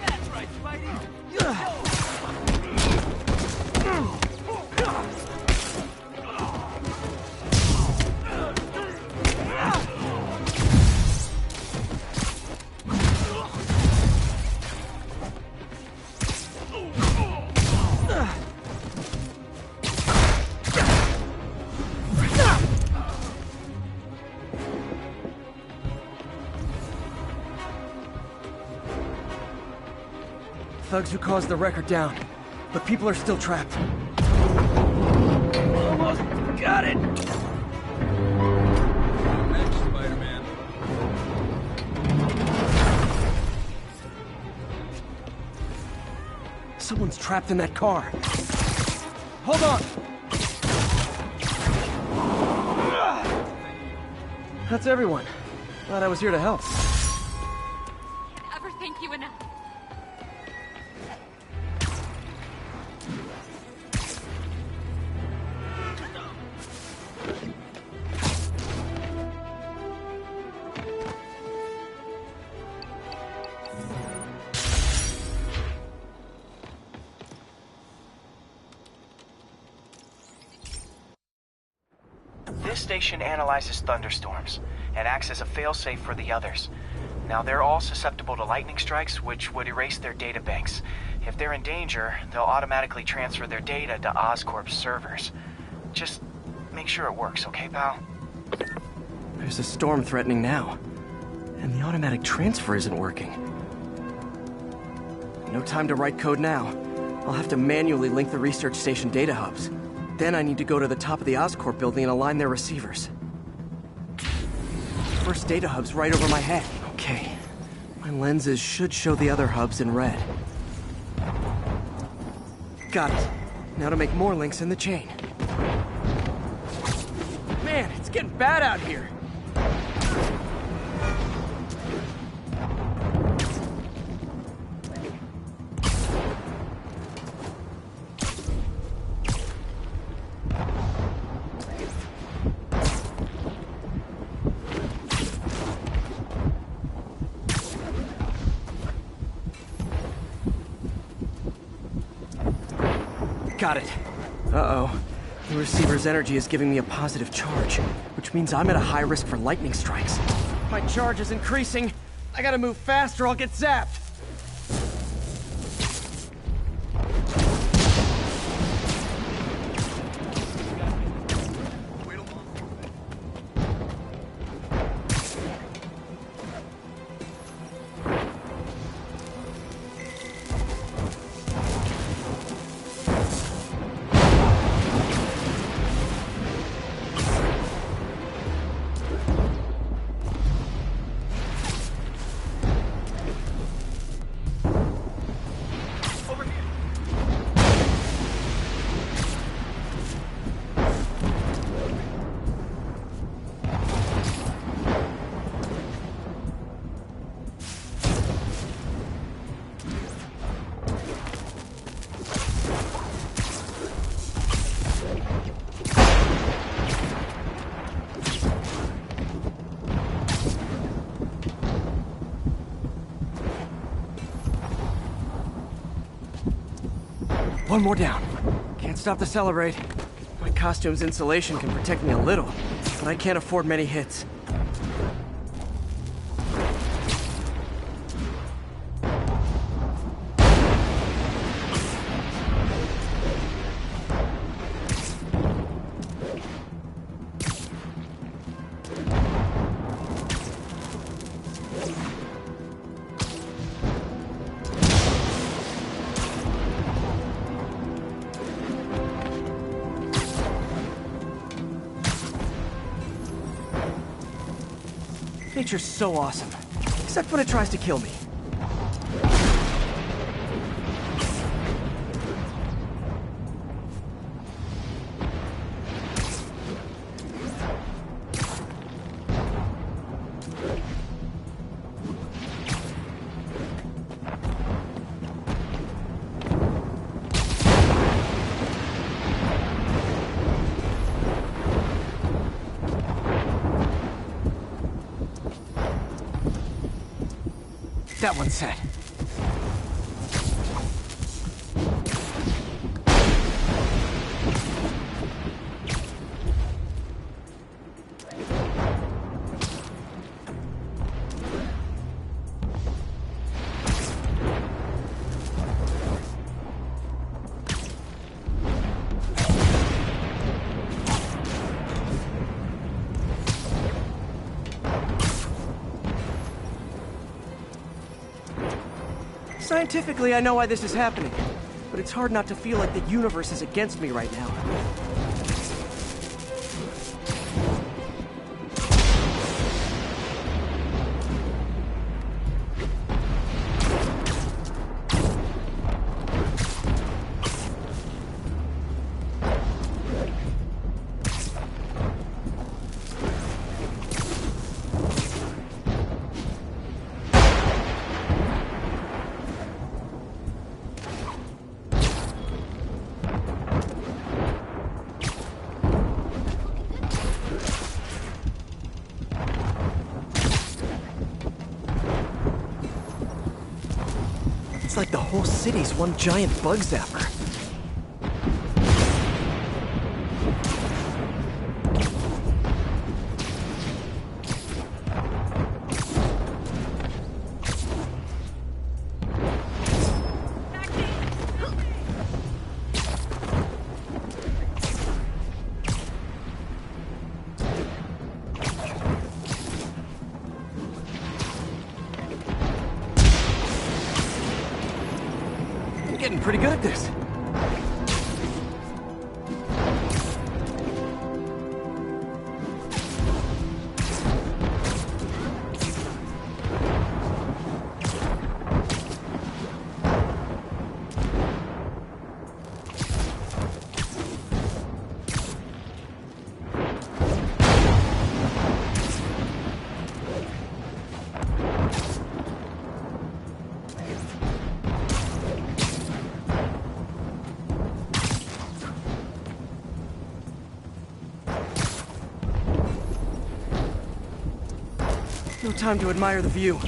That's right, Spidey. Thugs who caused the wreck are down, but people are still trapped. Almost got it! Thanks, Spider-Man. Someone's trapped in that car. Hold on! That's everyone. Glad I was here to help. Can't ever thank you enough. This station analyzes thunderstorms and acts as a failsafe for the others. Now, they're all susceptible to lightning strikes, which would erase their data banks. If they're in danger, they'll automatically transfer their data to Oscorp's servers. Just make sure it works, okay, pal? There's a storm threatening now, and the automatic transfer isn't working. No time to write code now. I'll have to manually link the research station data hubs. Then I need to go to the top of the Oscorp building and align their receivers. First data hub's right over my head. Okay. My lenses should show the other hubs in red. Got it. Now to make more links in the chain. Man, it's getting bad out here. Got it. Uh-oh. The receiver's energy is giving me a positive charge, which means I'm at a high risk for lightning strikes. My charge is increasing. I gotta move fast or I'll get zapped. One more down. Can't stop to celebrate. My costume's insulation can protect me a little, but I can't afford many hits. Nature's so awesome, except when it tries to kill me. That one's set. Scientifically, I know why this is happening, but it's hard not to feel like the universe is against me right now. It's like the whole city's one giant bug zapper. Getting pretty good at this. No time to admire the view.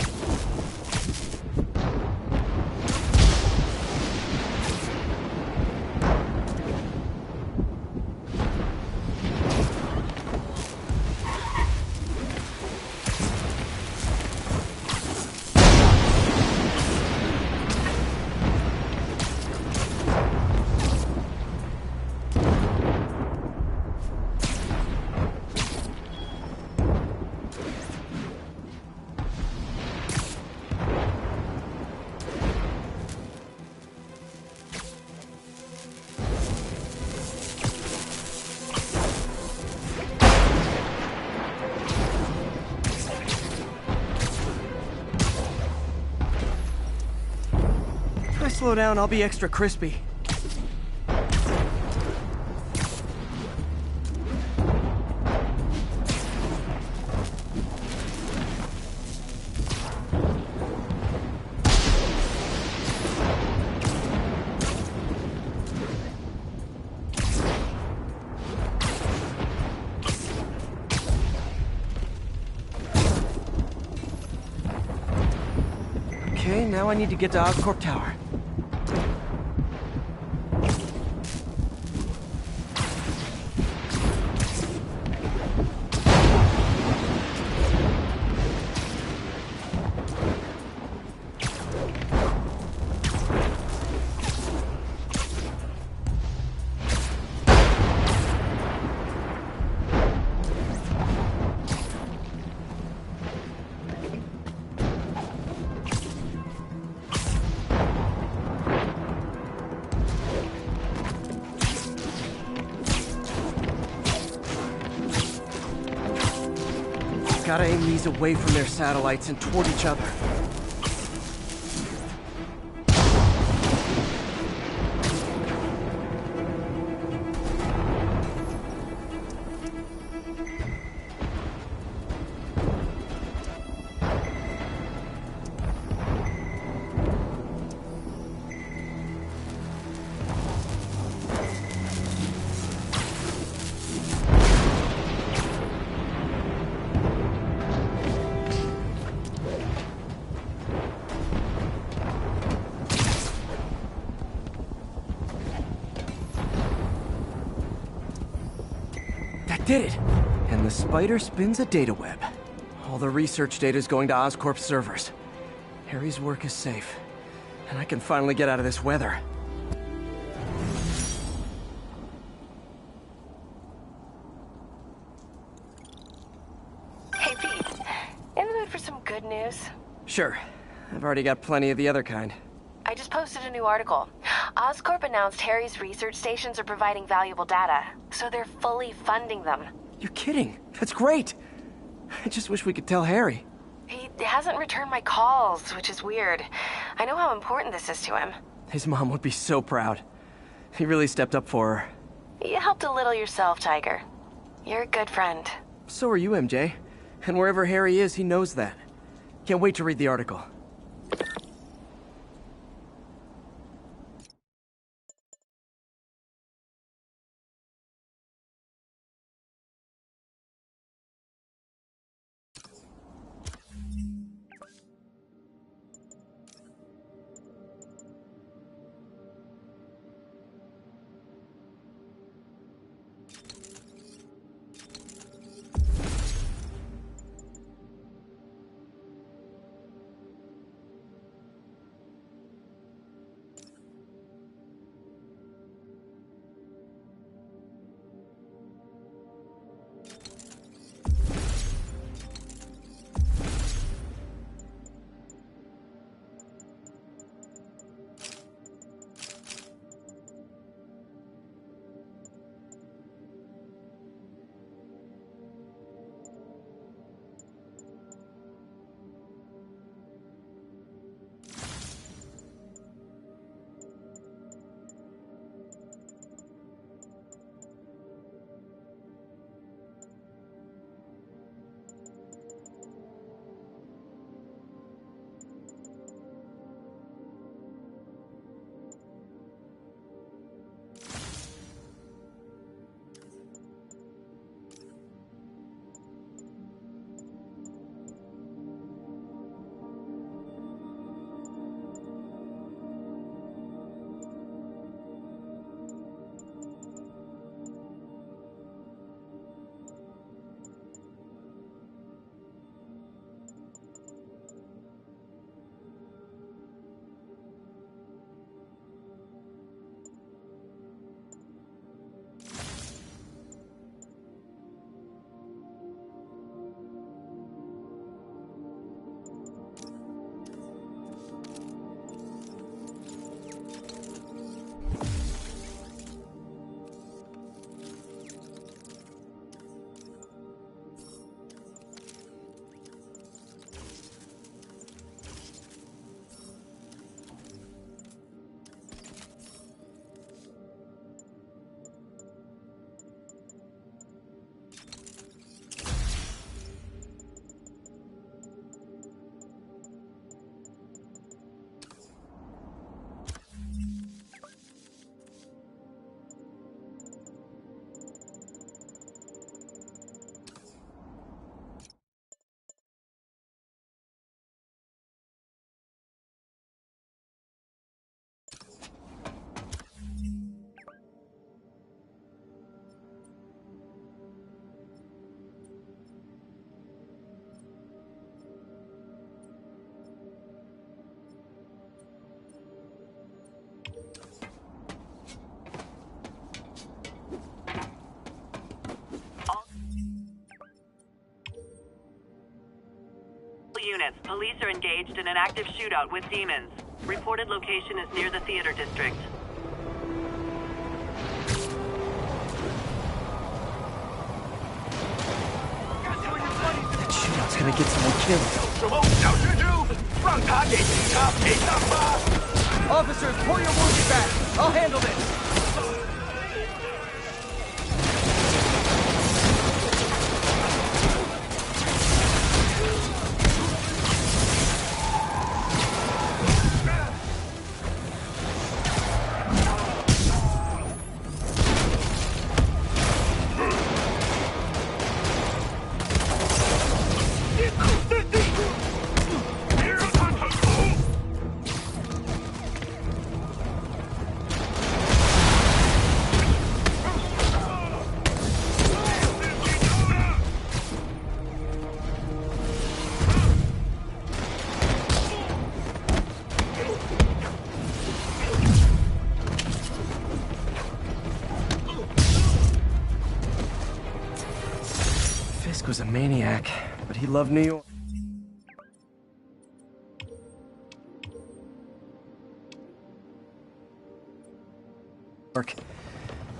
If I slow down, I'll be extra crispy. Okay, now I need to get to Oscorp Tower. Gotta aim these away from their satellites and toward each other. Did it! And the spider spins a data web. All the research data is going to Oscorp's servers. Harry's work is safe, and I can finally get out of this weather. Hey, Pete. In the mood for some good news? Sure. I've already got plenty of the other kind. I just posted a new article. Oscorp announced Harry's research stations are providing valuable data, so they're fully funding them. You're kidding. That's great. I just wish we could tell Harry. He hasn't returned my calls, which is weird. I know how important this is to him. His mom would be so proud. He really stepped up for her. You helped a little yourself, Tiger. You're a good friend. So are you, MJ. And wherever Harry is, he knows that. Can't wait to read the article. Units, police are engaged in an active shootout with demons. Reported location is near the theater district. That shootout's gonna get someone killed. Officers, pull your wounded back. I'll handle this. Was a maniac, but he loved New York.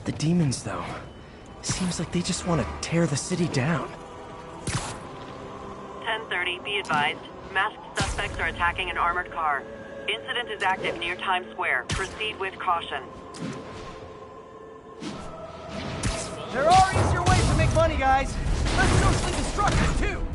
The demons, though, seems like they just want to tear the city down. 10:30, be advised. Masked suspects are attacking an armored car. Incident is active near Times Square. Proceed with caution. There are easier ways to make money, guys. Less socially destructive, too.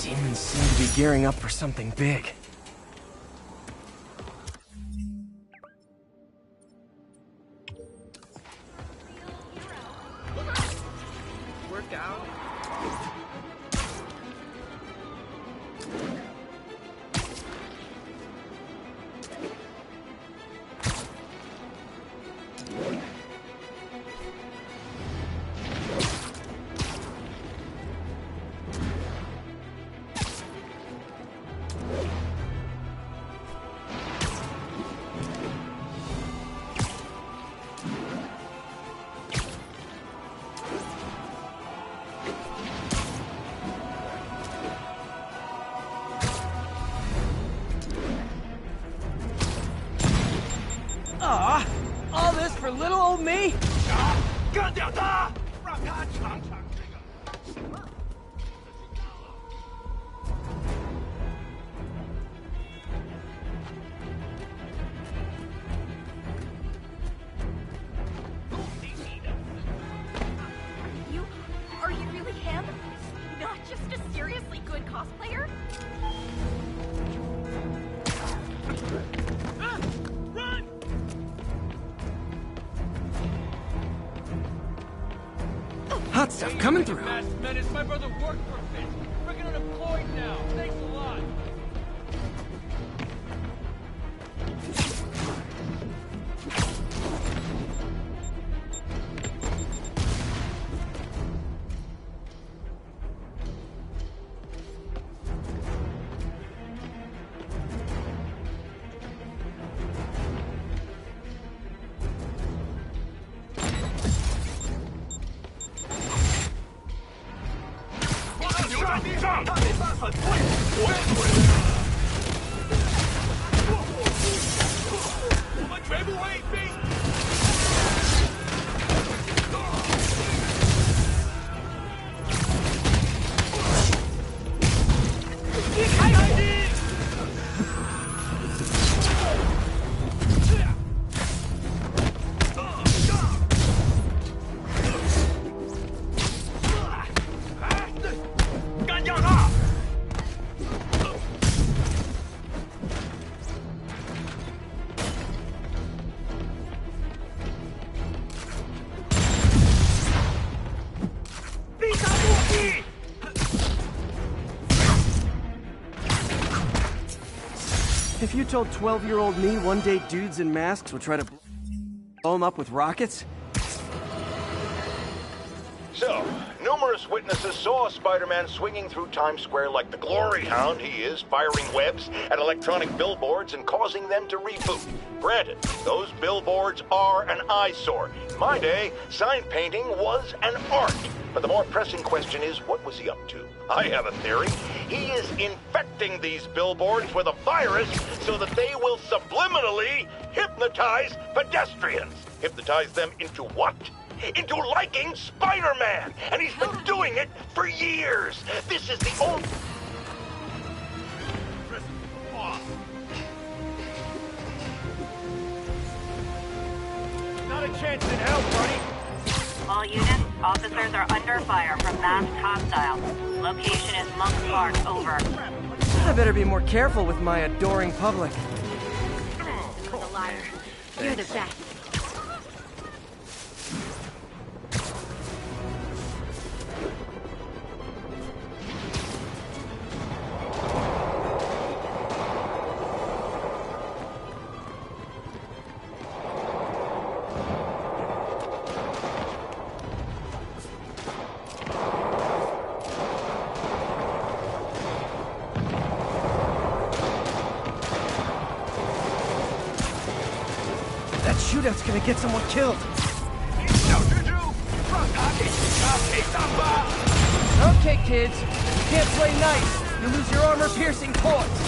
Demons seem to be gearing up for something big. Work out. Aw, all this for little old me? 干掉他！让他尝尝这个。Are you really him? Not just a seriously good cosplayer? Run! Hot stuff coming through. Masked Menace, my brother worked for Fitz. Freaking unemployed now. Thanks a lot. if you told 12-year-old me one day dudes in masks would try to blow them up with rockets? So, numerous witnesses saw Spider-Man swinging through Times Square like the glory hound he is, firing webs at electronic billboards and causing them to reboot. Granted, those billboards are an eyesore. In my day, sign painting was an art. But the more pressing question is, what was he up to? I have a theory. He is infecting these billboards with a virus so that they will subliminally hypnotize pedestrians. Hypnotize them into what? Into liking Spider-Man! And he's been doing it for years! This is the only... Not a chance in hell, buddy! All units, officers are under fire from masked hostiles. Location is Monk's Park, over. I better be more careful with my adoring public. You're a liar. You're the best. Shootout's gonna get someone killed. Okay, kids. You can't play nice. You lose your armor-piercing points.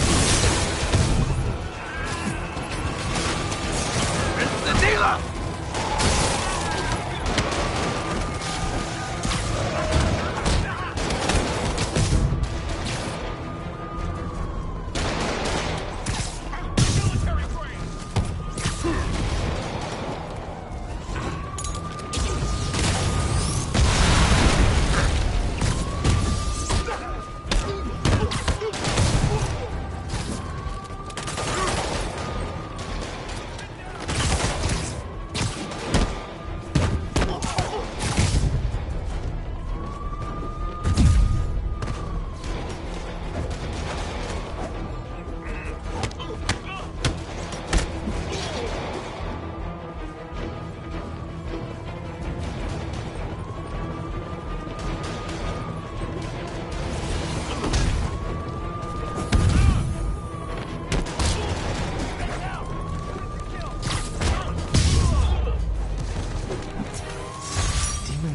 It's the dealer!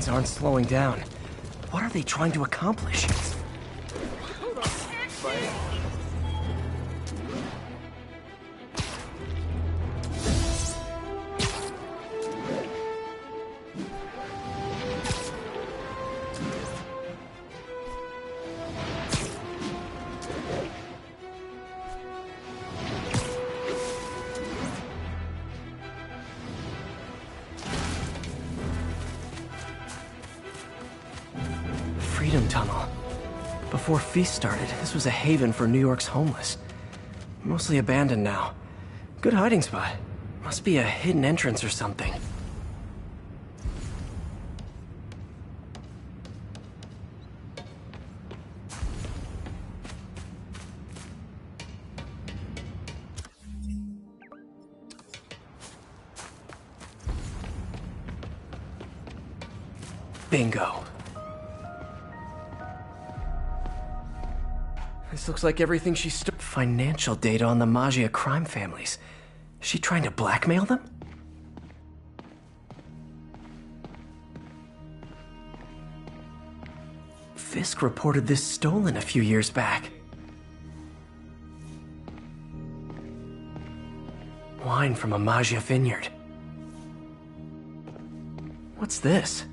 Aren't slowing down. What are they trying to accomplish? Freedom Tunnel. Before Feast started, this was a haven for New York's homeless. Mostly abandoned now. Good hiding spot. Must be a hidden entrance or something. Bingo. This looks like everything she financial data on the Maggia crime families. Is she trying to blackmail them? Fisk reported this stolen a few years back. Wine from a Maggia vineyard. What's this?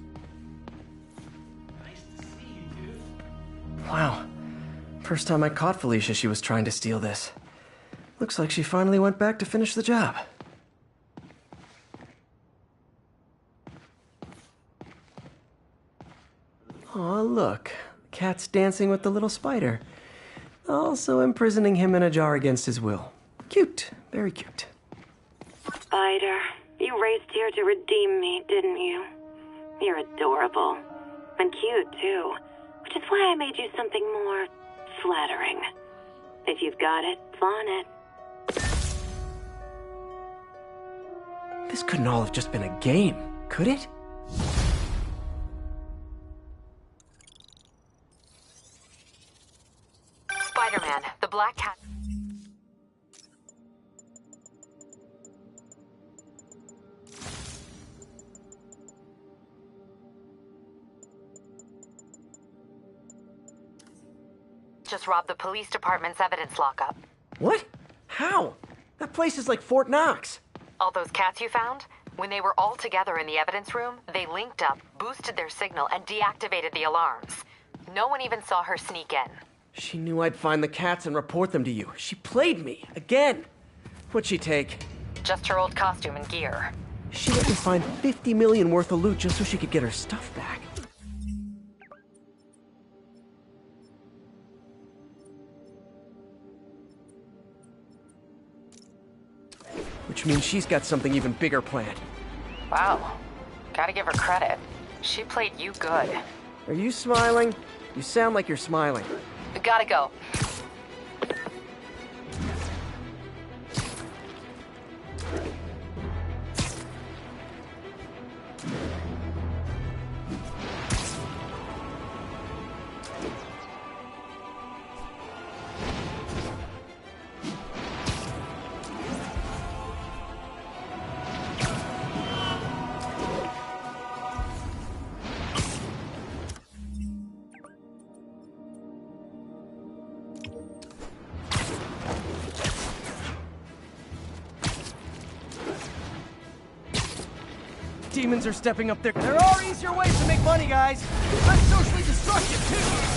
Wow. First time I caught Felicia, she was trying to steal this. Looks like she finally went back to finish the job. Aw, look. Cat's dancing with the little spider. Also imprisoning him in a jar against his will. Cute. Very cute. Spider, you raced here to redeem me, didn't you? You're adorable. And cute, too. Which is why I made you something more flattering. If you've got it, flaunt it. This couldn't all have just been a game, could it? Spider-Man, the Black Cat... just robbed the police department's evidence lockup. What? How? That place is like Fort Knox. All those cats you found? When they were all together in the evidence room, they linked up, boosted their signal, and deactivated the alarms. No one even saw her sneak in. She knew I'd find the cats and report them to you. She played me, again. What'd she take? Just her old costume and gear. She let me find 50 million worth of loot just so she could get her stuff back. Which means she's got something even bigger planned. Wow. Gotta give her credit. She played you good. Are you smiling? You sound like you're smiling. Gotta go. Demons are stepping up their... There are easier ways to make money, guys. Less socially destructive, too.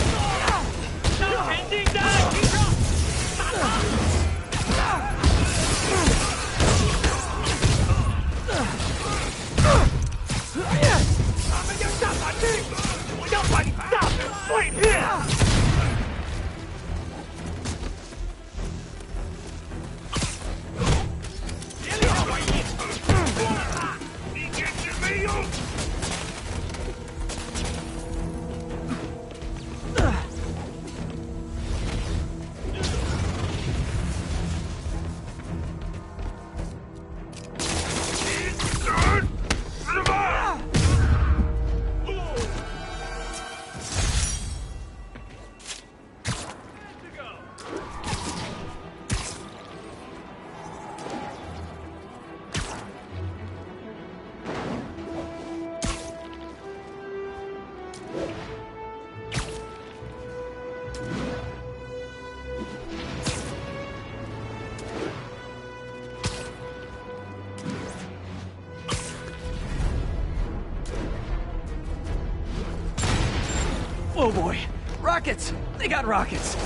Oh boy, rockets! They got rockets!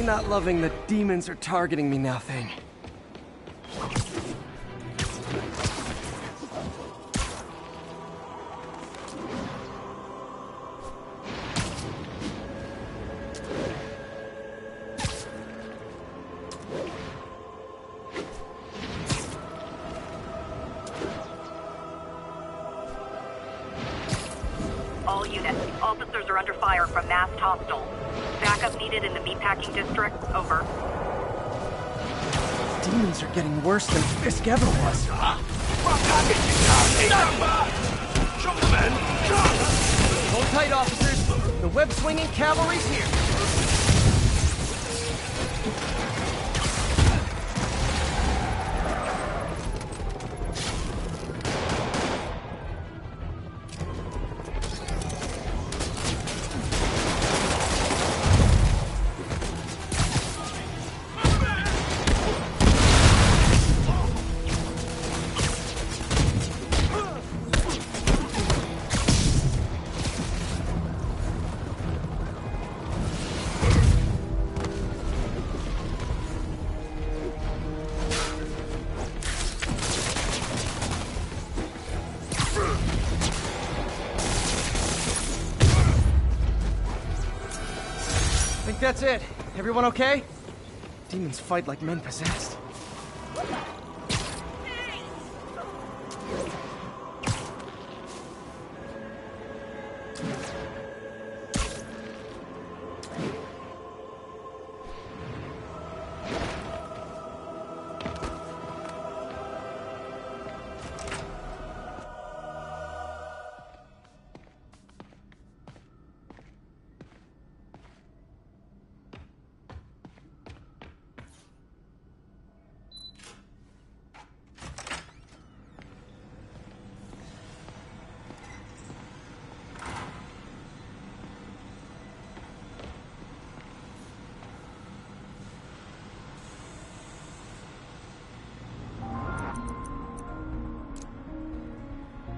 Not loving the demons are targeting me now thing. All units, officers are under fire from masked hostiles. Backup needed in the meatpacking district. Over. Demons are getting worse than Fisk ever was. Hold tight, officers. The web-swinging cavalry's here. That's it. Everyone okay? Demons fight like men possessed.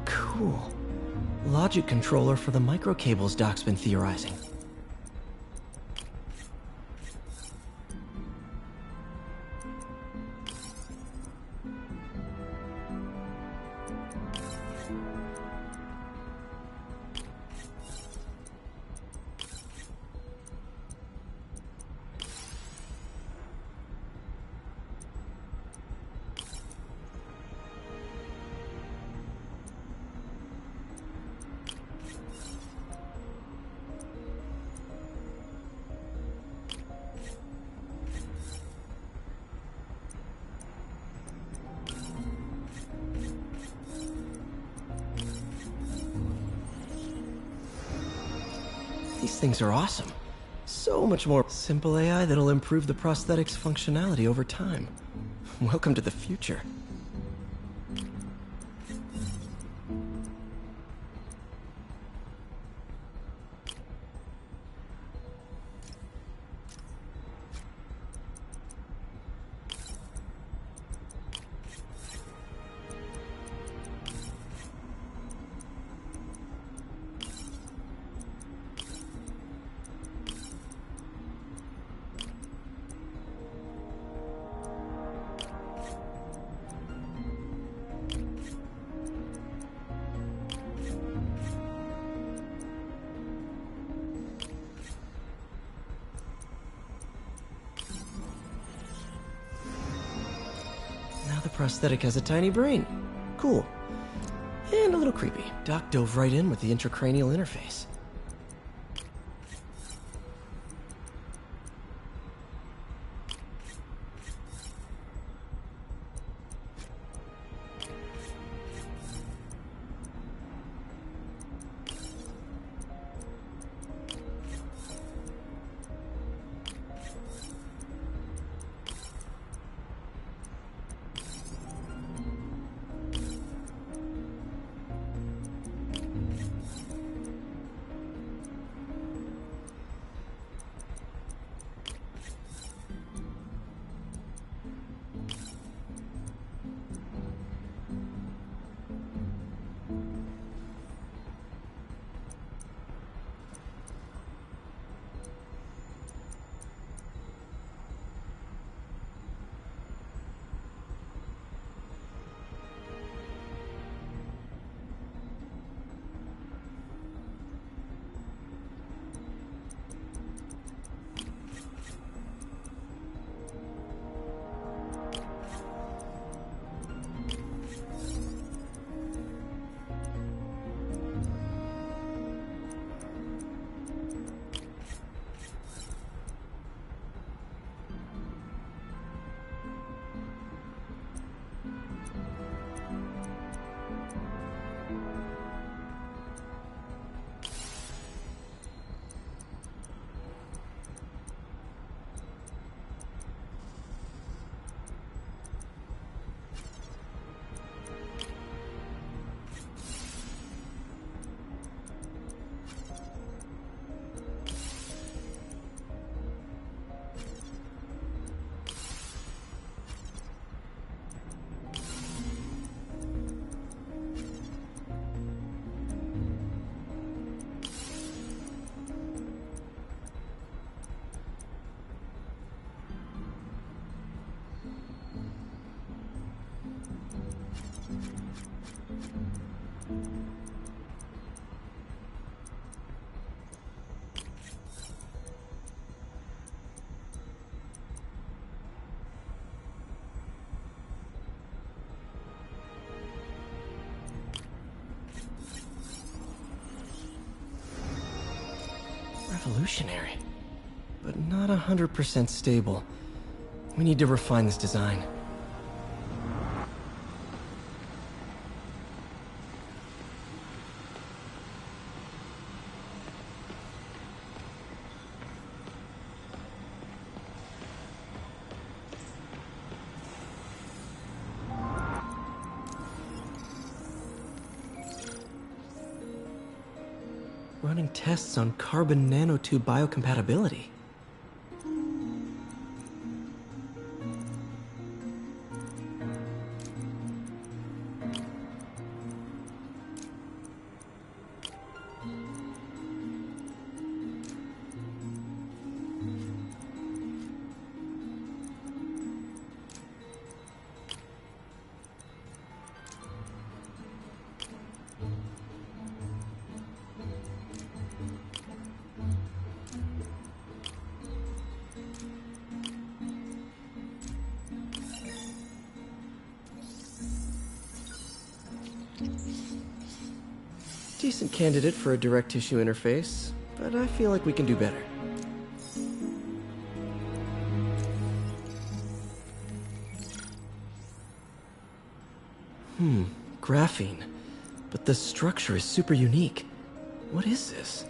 Cool. Logic controller for the microcables Doc's been theorizing. These things are awesome. So much more simple AI that'll improve the prosthetic's functionality over time. Welcome to the future. The prosthetic has a tiny brain. Cool. And a little creepy. Doc dove right in with the intracranial interface. Revolutionary. But not 100% stable. We need to refine this design. Running tests on carbon nanotube biocompatibility. Decent candidate for a direct tissue interface, but I feel like we can do better. Graphene. But the structure is super unique. What is this?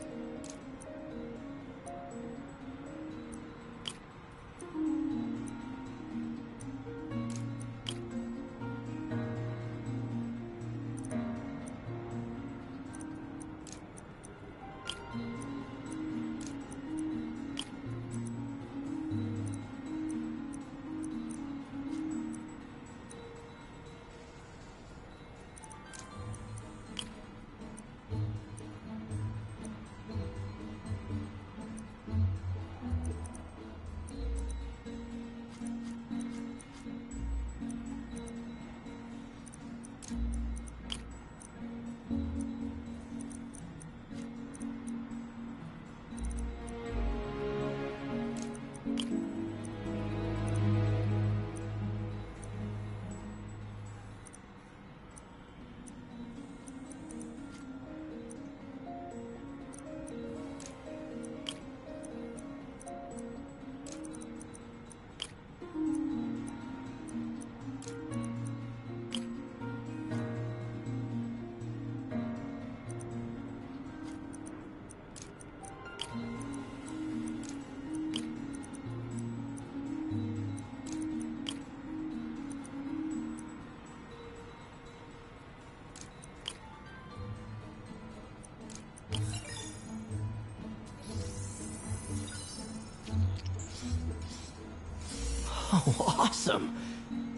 Oh, awesome!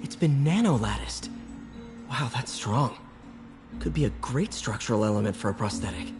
It's been nano-latticed. Wow, that's strong. Could be a great structural element for a prosthetic.